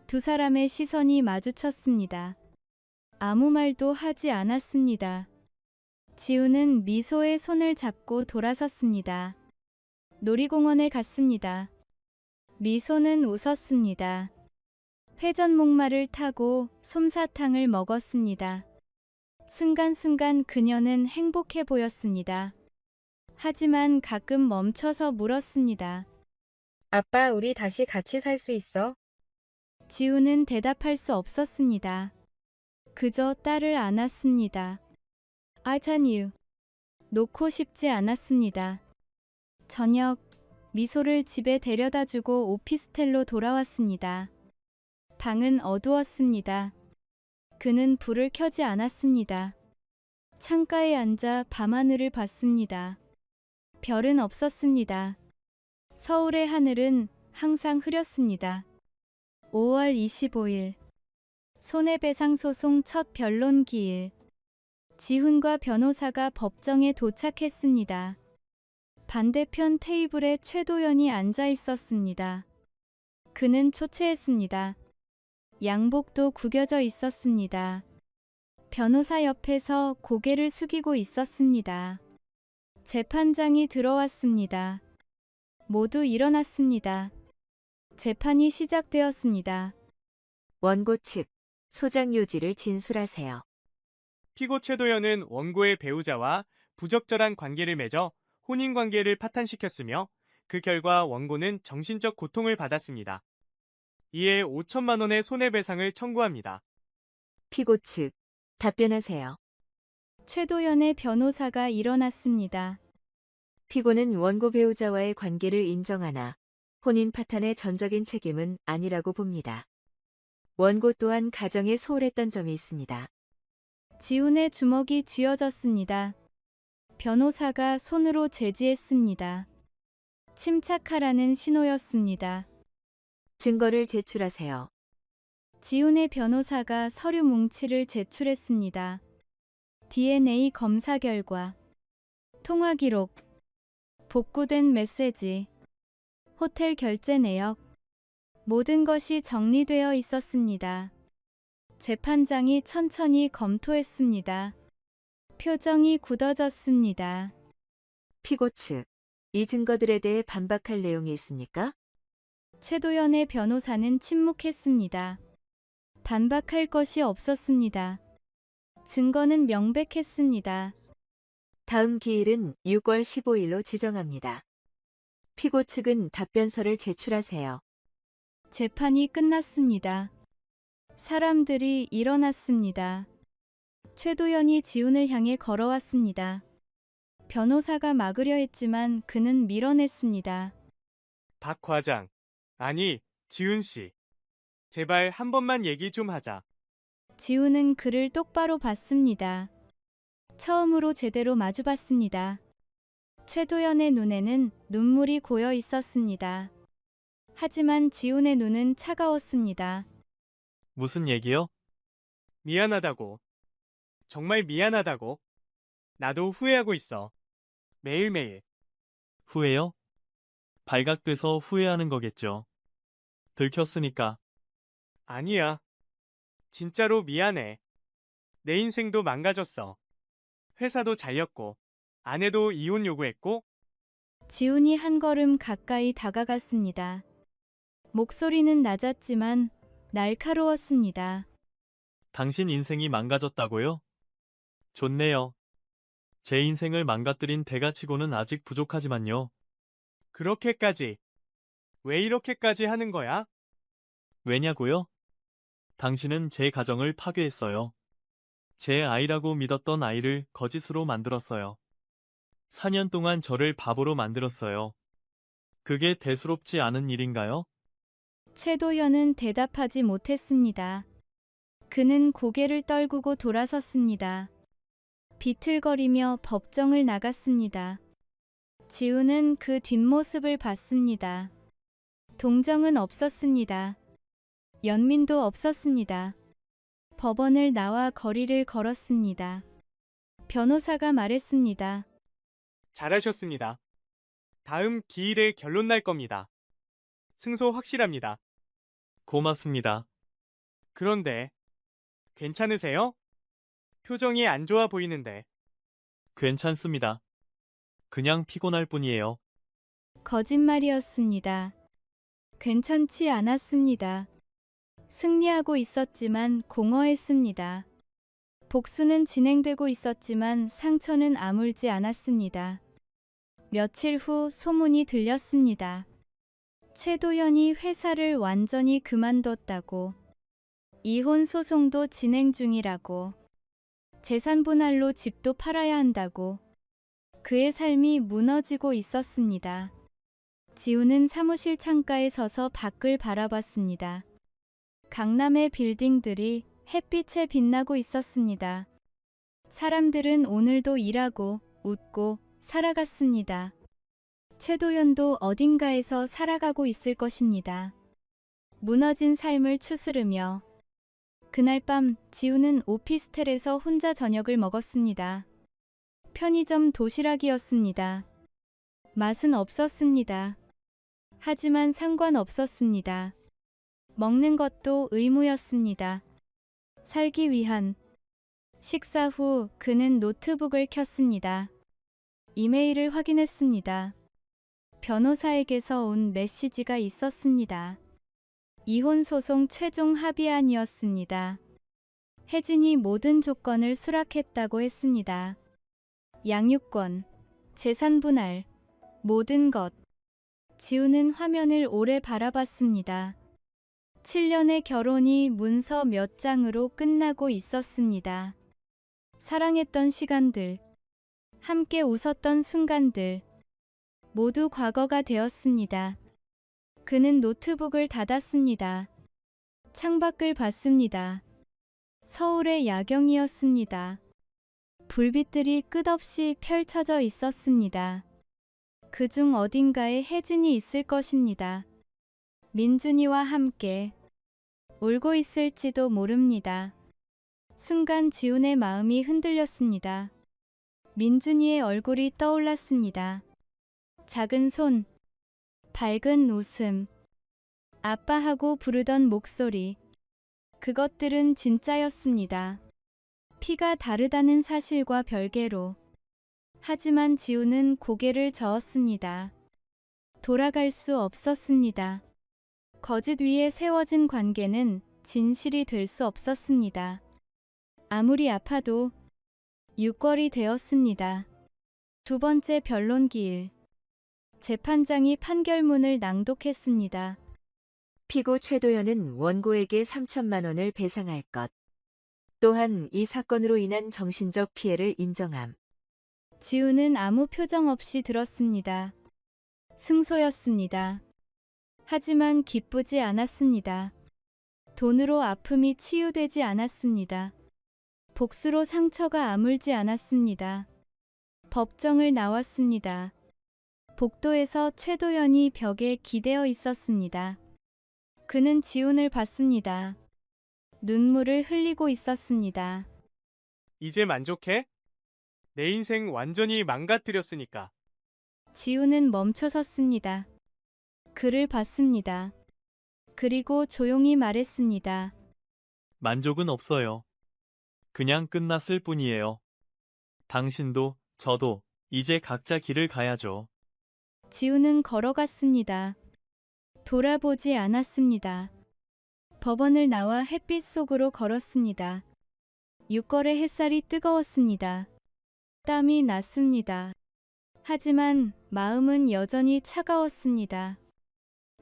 두 사람의 시선이 마주쳤습니다. 아무 말도 하지 않았습니다. 지훈은 미소의 손을 잡고 돌아섰습니다. 놀이공원에 갔습니다. 미소는 웃었습니다. 회전 목마를 타고 솜사탕을 먹었습니다. 순간순간 그녀는 행복해 보였습니다. 하지만 가끔 멈춰서 물었습니다. 아빠, 우리 다시 같이 살 수 있어? 지훈은 대답할 수 없었습니다. 그저 딸을 안았습니다. I tell you. 놓고 싶지 않았습니다. 저녁, 미소를 집에 데려다주고 오피스텔로 돌아왔습니다. 방은 어두웠습니다. 그는 불을 켜지 않았습니다. 창가에 앉아 밤하늘을 봤습니다. 별은 없었습니다. 서울의 하늘은 항상 흐렸습니다. 5월 25일 손해배상 소송 첫 변론 기일. 지훈과 변호사가 법정에 도착했습니다. 반대편 테이블에 최도연이 앉아 있었습니다. 그는 초췌했습니다. 양복도 구겨져 있었습니다. 변호사 옆에서 고개를 숙이고 있었습니다. 재판장이 들어왔습니다. 모두 일어났습니다. 재판이 시작되었습니다. 원고 측 소장 요지를 진술하세요. 피고 최도연은 원고의 배우자와 부적절한 관계를 맺어 혼인관계를 파탄시켰으며 그 결과 원고는 정신적 고통을 받았습니다. 이에 5천만 원의 손해배상을 청구합니다. 피고 측 답변하세요. 최도연의 변호사가 일어났습니다. 피고는 원고 배우자와의 관계를 인정하나 혼인 파탄의 전적인 책임은 아니라고 봅니다. 원고 또한 가정에 소홀했던 점이 있습니다. 지훈의 주먹이 쥐어졌습니다. 변호사가 손으로 제지했습니다. 침착하라는 신호였습니다. 증거를 제출하세요. 지훈의 변호사가 서류 뭉치를 제출했습니다. DNA 검사 결과, 통화 기록, 복구된 메시지, 호텔 결제 내역, 모든 것이 정리되어 있었습니다. 재판장이 천천히 검토했습니다. 표정이 굳어졌습니다. 피고 측 이 증거들에 대해 반박할 내용이 있습니까? 최도연의 변호사는 침묵했습니다. 반박할 것이 없었습니다. 증거는 명백했습니다. 다음 기일은 6월 15일로 지정합니다. 피고 측은 답변서를 제출하세요. 재판이 끝났습니다. 사람들이 일어났습니다. 최도연이 지훈을 향해 걸어왔습니다. 변호사가 막으려 했지만 그는 밀어냈습니다. 박 과장, 아니, 지훈 씨. 제발 한 번만 얘기 좀 하자. 지훈은 그를 똑바로 봤습니다. 처음으로 제대로 마주봤습니다. 최도연의 눈에는 눈물이 고여 있었습니다. 하지만 지훈의 눈은 차가웠습니다. 무슨 얘기요? 미안하다고. 정말 미안하다고. 나도 후회하고 있어. 매일매일. 후회요? 발각돼서 후회하는 거겠죠. 들켰으니까. 아니야. 진짜로 미안해. 내 인생도 망가졌어. 회사도 잘렸고, 아내도 이혼 요구했고, 지훈이 한 걸음 가까이 다가갔습니다. 목소리는 낮았지만 날카로웠습니다. 당신 인생이 망가졌다고요? 좋네요. 제 인생을 망가뜨린 대가치고는 아직 부족하지만요. 그렇게까지. 왜 이렇게까지 하는 거야? 왜냐고요? 당신은 제 가정을 파괴했어요. 제 아이라고 믿었던 아이를 거짓으로 만들었어요. 4년 동안 저를 바보로 만들었어요. 그게 대수롭지 않은 일인가요? 최도연은 대답하지 못했습니다. 그는 고개를 떨구고 돌아섰습니다. 비틀거리며 법정을 나갔습니다. 지우는 그 뒷모습을 봤습니다. 동정은 없었습니다. 연민도 없었습니다. 법원을 나와 거리를 걸었습니다. 변호사가 말했습니다. 잘하셨습니다. 다음 기일에 결론 날 겁니다. 승소 확실합니다. 고맙습니다. 그런데 괜찮으세요? 표정이 안 좋아 보이는데. 괜찮습니다. 그냥 피곤할 뿐이에요. 거짓말이었습니다. 괜찮지 않았습니다. 승리하고 있었지만 공허했습니다. 복수는 진행되고 있었지만 상처는 아물지 않았습니다. 며칠 후 소문이 들렸습니다. 최도연이 회사를 완전히 그만뒀다고. 이혼 소송도 진행 중이라고. 재산 분할로 집도 팔아야 한다고. 그의 삶이 무너지고 있었습니다. 지우는 사무실 창가에 서서 밖을 바라봤습니다. 강남의 빌딩들이 햇빛에 빛나고 있었습니다. 사람들은 오늘도 일하고 웃고 살아갔습니다. 최도연도 어딘가에서 살아가고 있을 것입니다. 무너진 삶을 추스르며 그날 밤 지우는 오피스텔에서 혼자 저녁을 먹었습니다. 편의점 도시락이었습니다. 맛은 없었습니다. 하지만 상관없었습니다. 먹는 것도 의무였습니다. 살기 위한. 식사 후 그는 노트북을 켰습니다. 이메일을 확인했습니다. 변호사에게서 온 메시지가 있었습니다. 이혼 소송 최종 합의안이었습니다. 혜진이 모든 조건을 수락했다고 했습니다. 양육권, 재산 분할, 모든 것. 지우는 화면을 오래 바라봤습니다. 7년의 결혼이 문서 몇 장으로 끝나고 있었습니다. 사랑했던 시간들, 함께 웃었던 순간들, 모두 과거가 되었습니다. 그는 노트북을 닫았습니다. 창밖을 봤습니다. 서울의 야경이었습니다. 불빛들이 끝없이 펼쳐져 있었습니다. 그중 어딘가에 혜진이 있을 것입니다. 민준이와 함께 울고 있을지도 모릅니다. 순간 지훈의 마음이 흔들렸습니다. 민준이의 얼굴이 떠올랐습니다. 작은 손, 밝은 웃음, 아빠하고 부르던 목소리. 그것들은 진짜였습니다. 피가 다르다는 사실과 별개로. 하지만 지우는 고개를 저었습니다. 돌아갈 수 없었습니다. 거짓 위에 세워진 관계는 진실이 될 수 없었습니다. 아무리 아파도 육걸이 되었습니다. 두 번째 변론기일. 재판장이 판결문을 낭독했습니다. 피고 최도연은 원고에게 3천만 원을 배상할 것. 또한 이 사건으로 인한 정신적 피해를 인정함. 지우는 아무 표정 없이 들었습니다. 승소였습니다. 하지만 기쁘지 않았습니다. 돈으로 아픔이 치유되지 않았습니다. 복수로 상처가 아물지 않았습니다. 법정을 나왔습니다. 복도에서 최도연이 벽에 기대어 있었습니다. 그는 지훈을 봤습니다. 눈물을 흘리고 있었습니다. 이제 만족해? 내 인생 완전히 망가뜨렸으니까. 지훈은 멈춰섰습니다. 그를 봤습니다. 그리고 조용히 말했습니다. 만족은 없어요. 그냥 끝났을 뿐이에요. 당신도 저도 이제 각자 길을 가야죠. 지훈은 걸어갔습니다. 돌아보지 않았습니다. 법원을 나와 햇빛 속으로 걸었습니다. 6월의 햇살이 뜨거웠습니다. 땀이 났습니다. 하지만 마음은 여전히 차가웠습니다.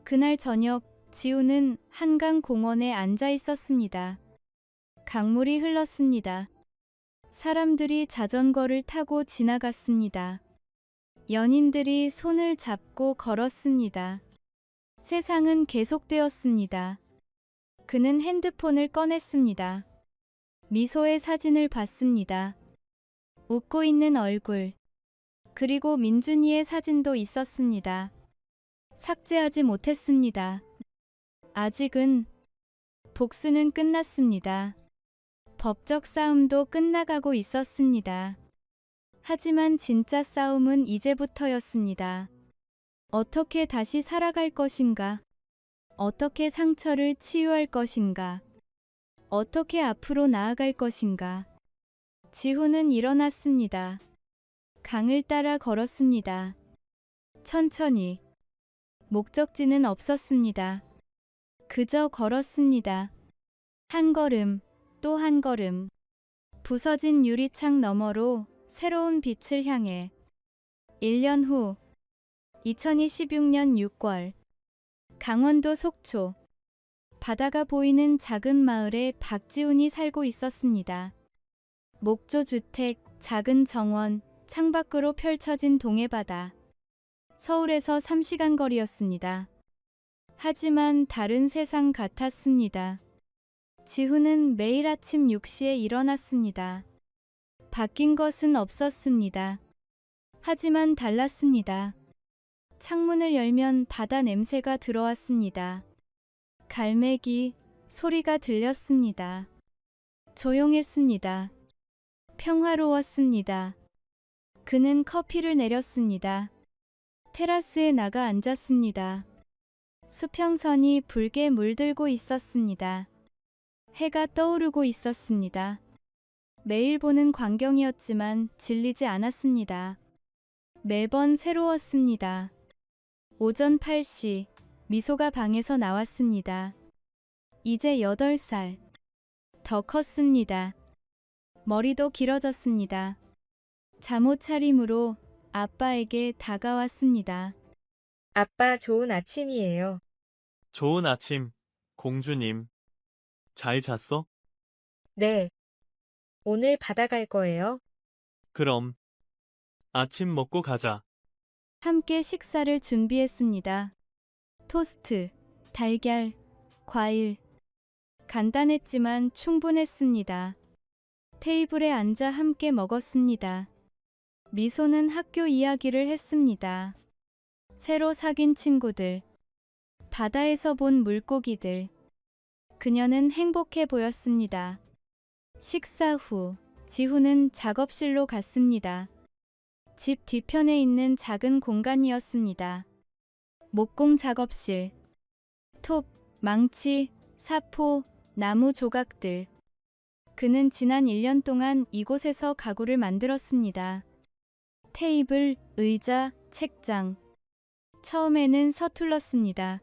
그날 저녁 지우는 한강 공원에 앉아 있었습니다. 강물이 흘렀습니다. 사람들이 자전거를 타고 지나갔습니다. 연인들이 손을 잡고 걸었습니다. 세상은 계속되었습니다. 그는 핸드폰을 꺼냈습니다. 미소의 사진을 봤습니다. 웃고 있는 얼굴. 그리고 민준이의 사진도 있었습니다. 삭제하지 못했습니다. 아직은 복수는 끝났습니다. 법적 싸움도 끝나가고 있었습니다. 하지만 진짜 싸움은 이제부터였습니다. 어떻게 다시 살아갈 것인가? 어떻게 상처를 치유할 것인가? 어떻게 앞으로 나아갈 것인가? 지훈은 일어났습니다. 강을 따라 걸었습니다. 천천히. 목적지는 없었습니다. 그저 걸었습니다. 한 걸음, 또 한 걸음. 부서진 유리창 너머로 새로운 빛을 향해. 1년 후 2026년 6월 강원도 속초 바다가 보이는 작은 마을에 박지훈이 살고 있었습니다. 목조 주택, 작은 정원, 창밖으로 펼쳐진 동해바다. 서울에서 3시간 거리였습니다. 하지만 다른 세상 같았습니다. 지훈은 매일 아침 6시에 일어났습니다. 바뀐 것은 없었습니다. 하지만 달랐습니다. 창문을 열면 바다 냄새가 들어왔습니다. 갈매기 소리가 들렸습니다. 조용했습니다. 평화로웠습니다. 그는 커피를 내렸습니다. 테라스에 나가 앉았습니다. 수평선이 붉게 물들고 있었습니다. 해가 떠오르고 있었습니다. 매일 보는 광경이었지만 질리지 않았습니다. 매번 새로웠습니다. 오전 8시 미소가 방에서 나왔습니다. 이제 8살. 더 컸습니다. 머리도 길어졌습니다. 잠옷 차림으로 아빠에게 다가왔습니다. 아빠 좋은 아침이에요. 좋은 아침, 공주님. 잘 잤어? 네. 오늘 바다 갈 거예요? 그럼 아침 먹고 가자. 함께 식사를 준비했습니다. 토스트, 달걀, 과일. 간단했지만 충분했습니다. 테이블에 앉아 함께 먹었습니다. 미소는 학교 이야기를 했습니다. 새로 사귄 친구들, 바다에서 본 물고기들. 그녀는 행복해 보였습니다. 식사 후, 지훈은 작업실로 갔습니다. 집 뒤편에 있는 작은 공간이었습니다. 목공 작업실. 톱, 망치, 사포, 나무 조각들. 그는 지난 1년 동안 이곳에서 가구를 만들었습니다. 테이블, 의자, 책장. 처음에는 서툴렀습니다.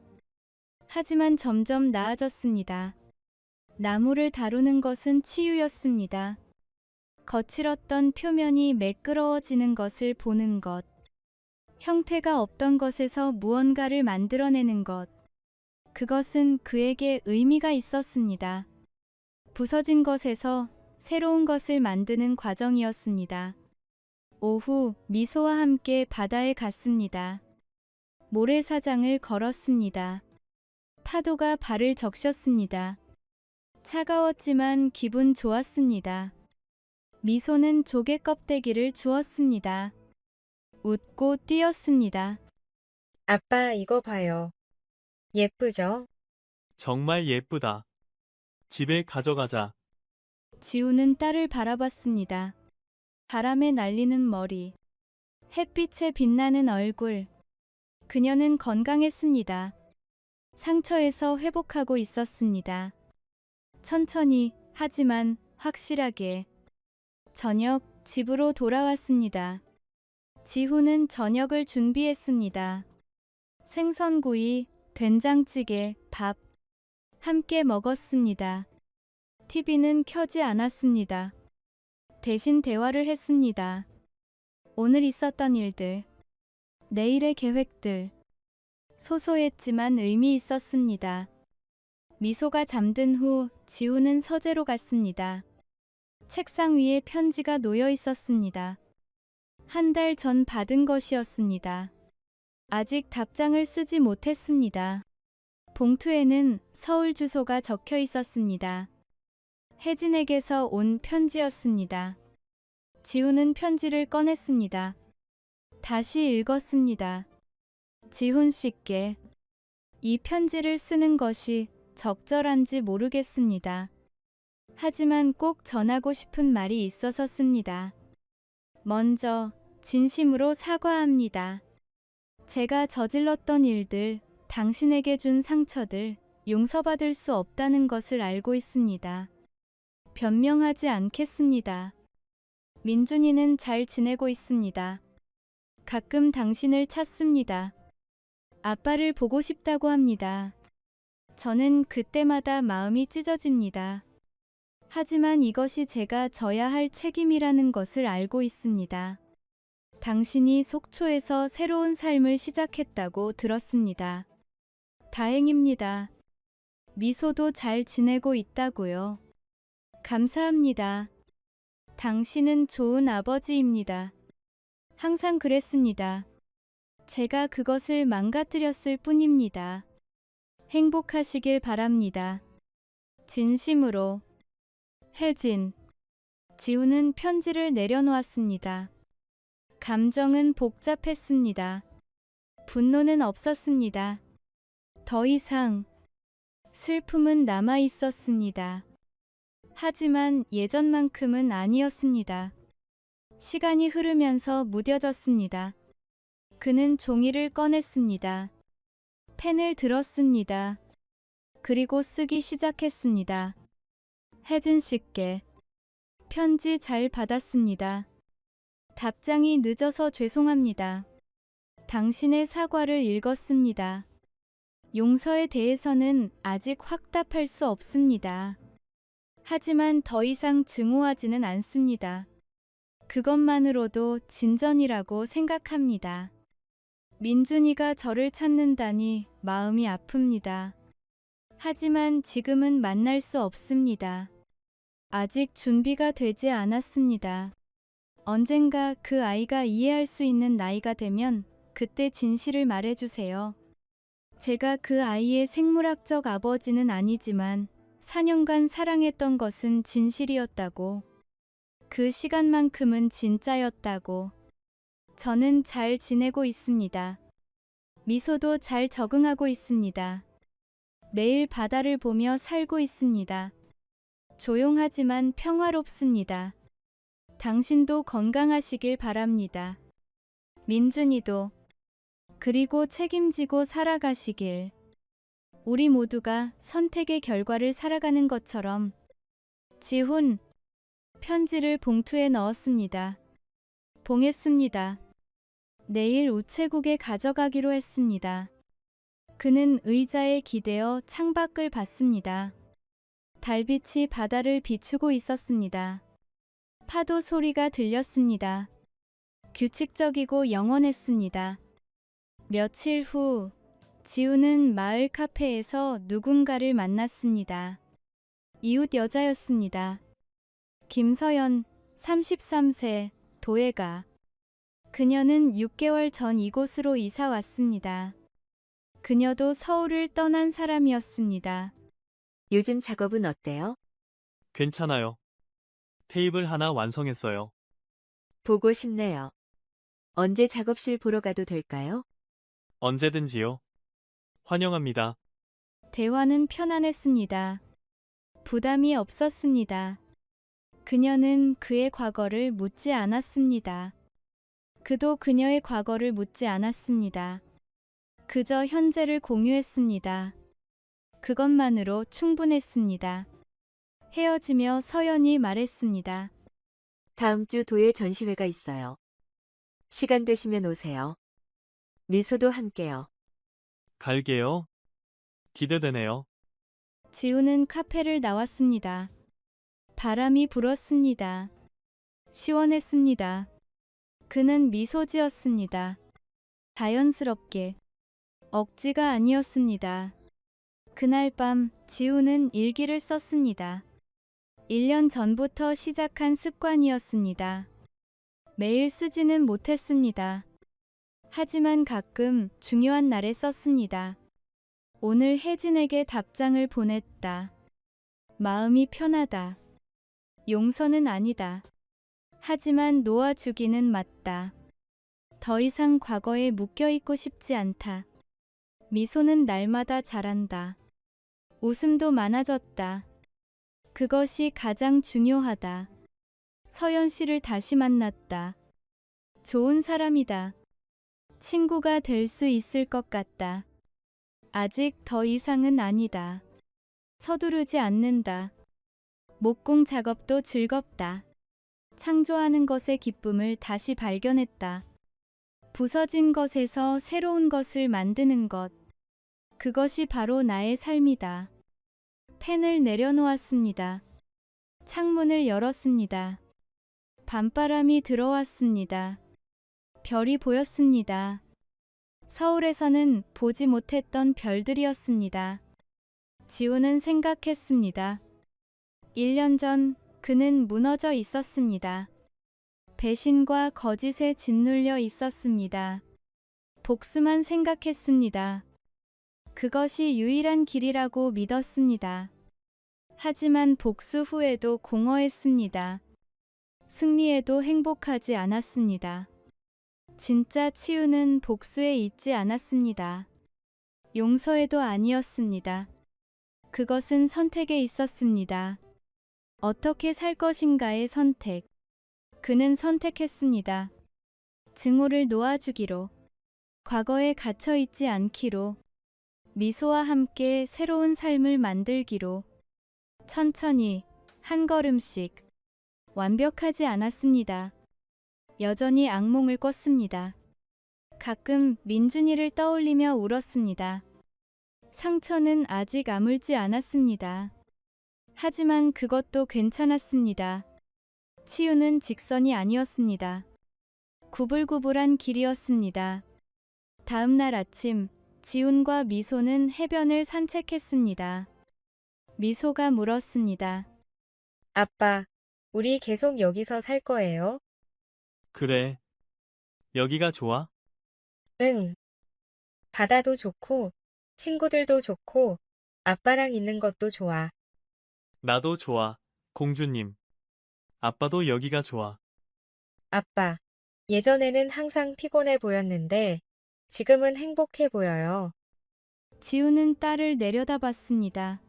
하지만 점점 나아졌습니다. 나무를 다루는 것은 치유였습니다. 거칠었던 표면이 매끄러워지는 것을 보는 것. 형태가 없던 것에서 무언가를 만들어내는 것. 그것은 그에게 의미가 있었습니다. 부서진 것에서 새로운 것을 만드는 과정이었습니다. 오후 미소와 함께 바다에 갔습니다. 모래사장을 걸었습니다. 파도가 발을 적셨습니다. 차가웠지만 기분 좋았습니다. 미소는 조개 껍데기를 주었습니다. 웃고 뛰었습니다. 아빠 이거 봐요. 예쁘죠? 정말 예쁘다. 집에 가져가자. 지우는 딸을 바라봤습니다. 바람에 날리는 머리, 햇빛에 빛나는 얼굴. 그녀는 건강했습니다. 상처에서 회복하고 있었습니다. 천천히, 하지만 확실하게. 저녁, 집으로 돌아왔습니다. 지훈은 저녁을 준비했습니다. 생선구이, 된장찌개, 밥. 함께 먹었습니다. TV는 켜지 않았습니다. 대신 대화를 했습니다. 오늘 있었던 일들, 내일의 계획들. 소소했지만 의미 있었습니다. 미소가 잠든 후 지우는 서재로 갔습니다. 책상 위에 편지가 놓여 있었습니다. 한 달 전 받은 것이었습니다. 아직 답장을 쓰지 못했습니다. 봉투에는 서울 주소가 적혀 있었습니다. 혜진에게서 온 편지였습니다. 지우는 편지를 꺼냈습니다. 다시 읽었습니다. 지훈 씨께 이 편지를 쓰는 것이 적절한지 모르겠습니다. 하지만 꼭 전하고 싶은 말이 있어서 씁니다. 먼저 진심으로 사과합니다. 제가 저질렀던 일들, 당신에게 준 상처들 용서받을 수 없다는 것을 알고 있습니다. 변명하지 않겠습니다. 민준이는 잘 지내고 있습니다. 가끔 당신을 찾습니다. 아빠를 보고 싶다고 합니다. 저는 그때마다 마음이 찢어집니다. 하지만 이것이 제가 져야 할 책임이라는 것을 알고 있습니다. 당신이 속초에서 새로운 삶을 시작했다고 들었습니다. 다행입니다. 미소도 잘 지내고 있다고요. 감사합니다. 당신은 좋은 아버지입니다. 항상 그랬습니다. 제가 그것을 망가뜨렸을 뿐입니다. 행복하시길 바랍니다. 진심으로. 혜진. 지우는 편지를 내려놓았습니다. 감정은 복잡했습니다. 분노는 없었습니다. 더 이상 슬픔은 남아 있었습니다. 하지만 예전만큼은 아니었습니다. 시간이 흐르면서 무뎌졌습니다. 그는 종이를 꺼냈습니다. 펜을 들었습니다. 그리고 쓰기 시작했습니다. 혜진 씨께 편지 잘 받았습니다. 답장이 늦어서 죄송합니다. 당신의 사과를 읽었습니다. 용서에 대해서는 아직 확답할 수 없습니다. 하지만 더 이상 증오하지는 않습니다. 그것만으로도 진전이라고 생각합니다. 민준이가 저를 찾는다니 마음이 아픕니다. 하지만 지금은 만날 수 없습니다. 아직 준비가 되지 않았습니다. 언젠가 그 아이가 이해할 수 있는 나이가 되면 그때 진실을 말해주세요. 제가 그 아이의 생물학적 아버지는 아니지만 4년간 사랑했던 것은 진실이었다고. 그 시간만큼은 진짜였다고. 저는 잘 지내고 있습니다. 미소도 잘 적응하고 있습니다. 매일 바다를 보며 살고 있습니다. 조용하지만 평화롭습니다. 당신도 건강하시길 바랍니다. 민준이도. 그리고 책임지고 살아가시길. 우리 모두가 선택의 결과를 살아가는 것처럼. 지훈. 편지를 봉투에 넣었습니다. 봉했습니다. 내일 우체국에 가져가기로 했습니다. 그는 의자에 기대어 창밖을 봤습니다. 달빛이 바다를 비추고 있었습니다. 파도 소리가 들렸습니다. 규칙적이고 영원했습니다. 며칠 후 지우는 마을 카페에서 누군가를 만났습니다. 이웃 여자였습니다. 김서연, 33세, 도예가. 그녀는 6개월 전 이곳으로 이사 왔습니다. 그녀도 서울을 떠난 사람이었습니다. 요즘 작업은 어때요? 괜찮아요. 테이블 하나 완성했어요. 보고 싶네요. 언제 작업실 보러 가도 될까요? 언제든지요. 환영합니다. 대화는 편안했습니다. 부담이 없었습니다. 그녀는 그의 과거를 묻지 않았습니다. 그도 그녀의 과거를 묻지 않았습니다. 그저 현재를 공유했습니다. 그것만으로 충분했습니다. 헤어지며 서연이 말했습니다. 다음 주 도예 전시회가 있어요. 시간 되시면 오세요. 미소도 함께요. 갈게요. 기대되네요. 지우는 카페를 나왔습니다. 바람이 불었습니다. 시원했습니다. 그는 미소 지었습니다. 자연스럽게. 억지가 아니었습니다. 그날 밤 지우는 일기를 썼습니다. 1년 전부터 시작한 습관이었습니다. 매일 쓰지는 못했습니다. 하지만 가끔 중요한 날에 썼습니다. 오늘 혜진에게 답장을 보냈다. 마음이 편하다. 용서는 아니다. 하지만 놓아주기는 맞다. 더 이상 과거에 묶여있고 싶지 않다. 미소는 날마다 자란다. 웃음도 많아졌다. 그것이 가장 중요하다. 서연 씨를 다시 만났다. 좋은 사람이다. 친구가 될 수 있을 것 같다. 아직 더 이상은 아니다. 서두르지 않는다. 목공 작업도 즐겁다. 창조하는 것의 기쁨을 다시 발견했다. 부서진 것에서 새로운 것을 만드는 것. 그것이 바로 나의 삶이다. 펜을 내려놓았습니다. 창문을 열었습니다. 밤바람이 들어왔습니다. 별이 보였습니다. 서울에서는 보지 못했던 별들이었습니다. 지우는 생각했습니다. 1년 전 그는 무너져 있었습니다. 배신과 거짓에 짓눌려 있었습니다. 복수만 생각했습니다. 그것이 유일한 길이라고 믿었습니다. 하지만 복수 후에도 공허했습니다. 승리에도 행복하지 않았습니다. 진짜 치유는 복수에 있지 않았습니다. 용서에도 아니었습니다. 그것은 선택에 있었습니다. 어떻게 살 것인가의 선택. 그는 선택했습니다. 증오를 놓아주기로, 과거에 갇혀있지 않기로, 미소와 함께 새로운 삶을 만들기로, 천천히, 한 걸음씩. 완벽하지 않았습니다. 여전히 악몽을 꿨습니다. 가끔 민준이를 떠올리며 울었습니다. 상처는 아직 아물지 않았습니다. 하지만 그것도 괜찮았습니다. 치유는 직선이 아니었습니다. 구불구불한 길이었습니다. 다음 날 아침, 지훈과 미소는 해변을 산책했습니다. 미소가 물었습니다. 아빠, 우리 계속 여기서 살 거예요? 그래. 여기가 좋아? 응. 바다도 좋고, 친구들도 좋고, 아빠랑 있는 것도 좋아. 나도 좋아, 공주님. 아빠도 여기가 좋아. 아빠, 예전에는 항상 피곤해 보였는데, 지금은 행복해 보여요. 지우는 딸을 내려다봤습니다.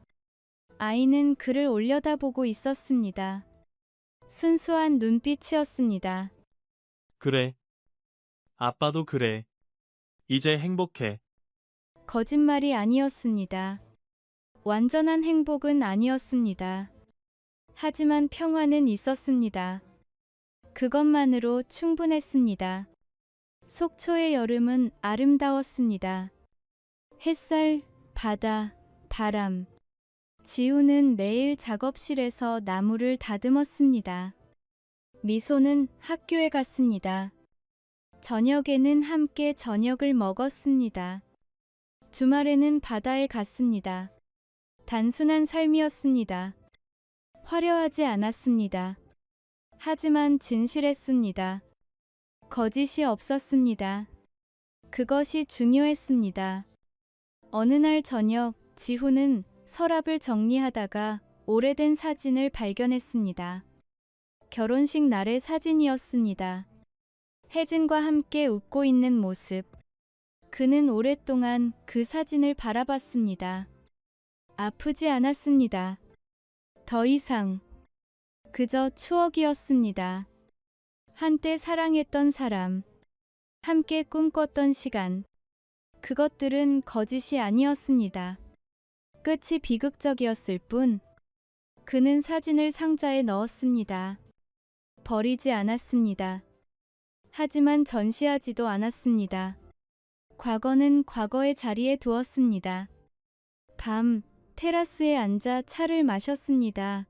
아이는 그를 올려다보고 있었습니다. 순수한 눈빛이었습니다. 그래. 아빠도 그래. 이제 행복해. 거짓말이 아니었습니다. 완전한 행복은 아니었습니다. 하지만 평화는 있었습니다. 그것만으로 충분했습니다. 속초의 여름은 아름다웠습니다. 햇살, 바다, 바람. 지우는 매일 작업실에서 나무를 다듬었습니다. 미소는 학교에 갔습니다. 저녁에는 함께 저녁을 먹었습니다. 주말에는 바다에 갔습니다. 단순한 삶이었습니다. 화려하지 않았습니다. 하지만 진실했습니다. 거짓이 없었습니다. 그것이 중요했습니다. 어느 날 저녁, 지훈은 서랍을 정리하다가 오래된 사진을 발견했습니다. 결혼식 날의 사진이었습니다. 혜진과 함께 웃고 있는 모습. 그는 오랫동안 그 사진을 바라봤습니다. 아프지 않았습니다. 더 이상. 그저 추억이었습니다. 한때 사랑했던 사람. 함께 꿈꿨던 시간. 그것들은 거짓이 아니었습니다. 끝이 비극적이었을 뿐. 그는 사진을 상자에 넣었습니다. 버리지 않았습니다. 하지만 전시하지도 않았습니다. 과거는 과거의 자리에 두었습니다. 밤, 테라스에 앉아 차를 마셨습니다.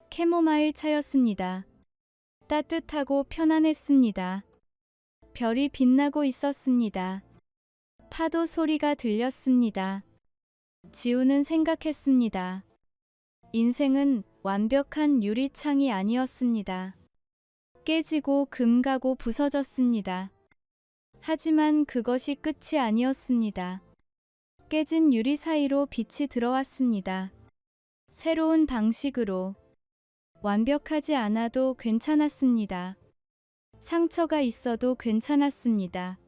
캐모마일 차였습니다. 따뜻하고 편안했습니다. 별이 빛나고 있었습니다. 파도 소리가 들렸습니다. 지우는 생각했습니다. 인생은 완벽한 유리창이 아니었습니다. 깨지고 금가고 부서졌습니다. 하지만 그것이 끝이 아니었습니다. 깨진 유리 사이로 빛이 들어왔습니다. 새로운 방식으로. 완벽하지 않아도 괜찮았습니다. 상처가 있어도 괜찮았습니다.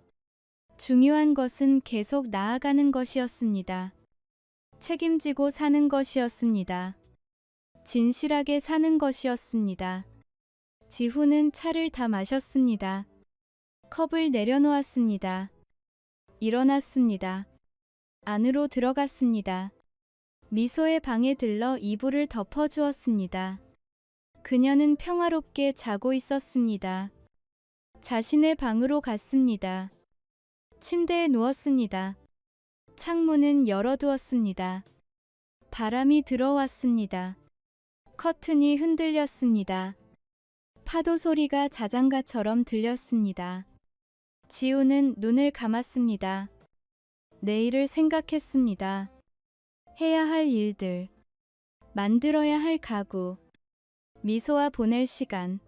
중요한 것은 계속 나아가는 것이었습니다. 책임지고 사는 것이었습니다. 진실하게 사는 것이었습니다. 지후는 차를 다 마셨습니다. 컵을 내려놓았습니다. 일어났습니다. 안으로 들어갔습니다. 미소의 방에 들러 이불을 덮어주었습니다. 그녀는 평화롭게 자고 있었습니다. 자신의 방으로 갔습니다. 침대에 누웠습니다. 창문은 열어두었습니다. 바람이 들어왔습니다. 커튼이 흔들렸습니다. 파도 소리가 자장가처럼 들렸습니다. 지우는 눈을 감았습니다. 내일을 생각했습니다. 해야 할 일들, 만들어야 할 가구, 미소와 보낼 시간,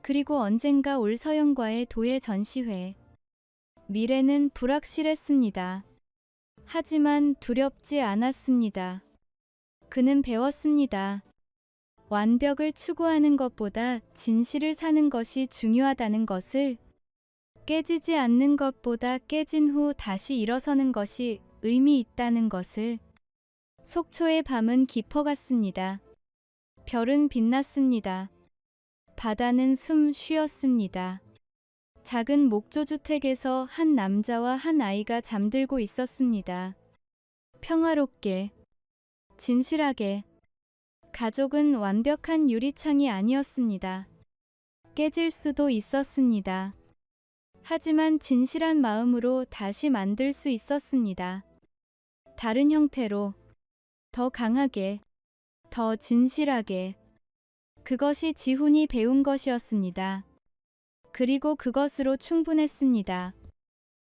그리고 언젠가 올 서영과의 도예 전시회. 미래는 불확실했습니다. 하지만 두렵지 않았습니다. 그는 배웠습니다. 완벽을 추구하는 것보다 진실을 사는 것이 중요하다는 것을, 깨지지 않는 것보다 깨진 후 다시 일어서는 것이 의미 있다는 것을. 속초의 밤은 깊어갔습니다. 별은 빛났습니다. 바다는 숨 쉬었습니다. 작은 목조주택에서 한 남자와 한 아이가 잠들고 있었습니다. 평화롭게, 진실하게. 가족은 완벽한 유리창이 아니었습니다. 깨질 수도 있었습니다. 하지만 진실한 마음으로 다시 만들 수 있었습니다. 다른 형태로, 더 강하게, 더 진실하게. 그것이 지훈이 배운 것이었습니다. 그리고 그것으로 충분했습니다.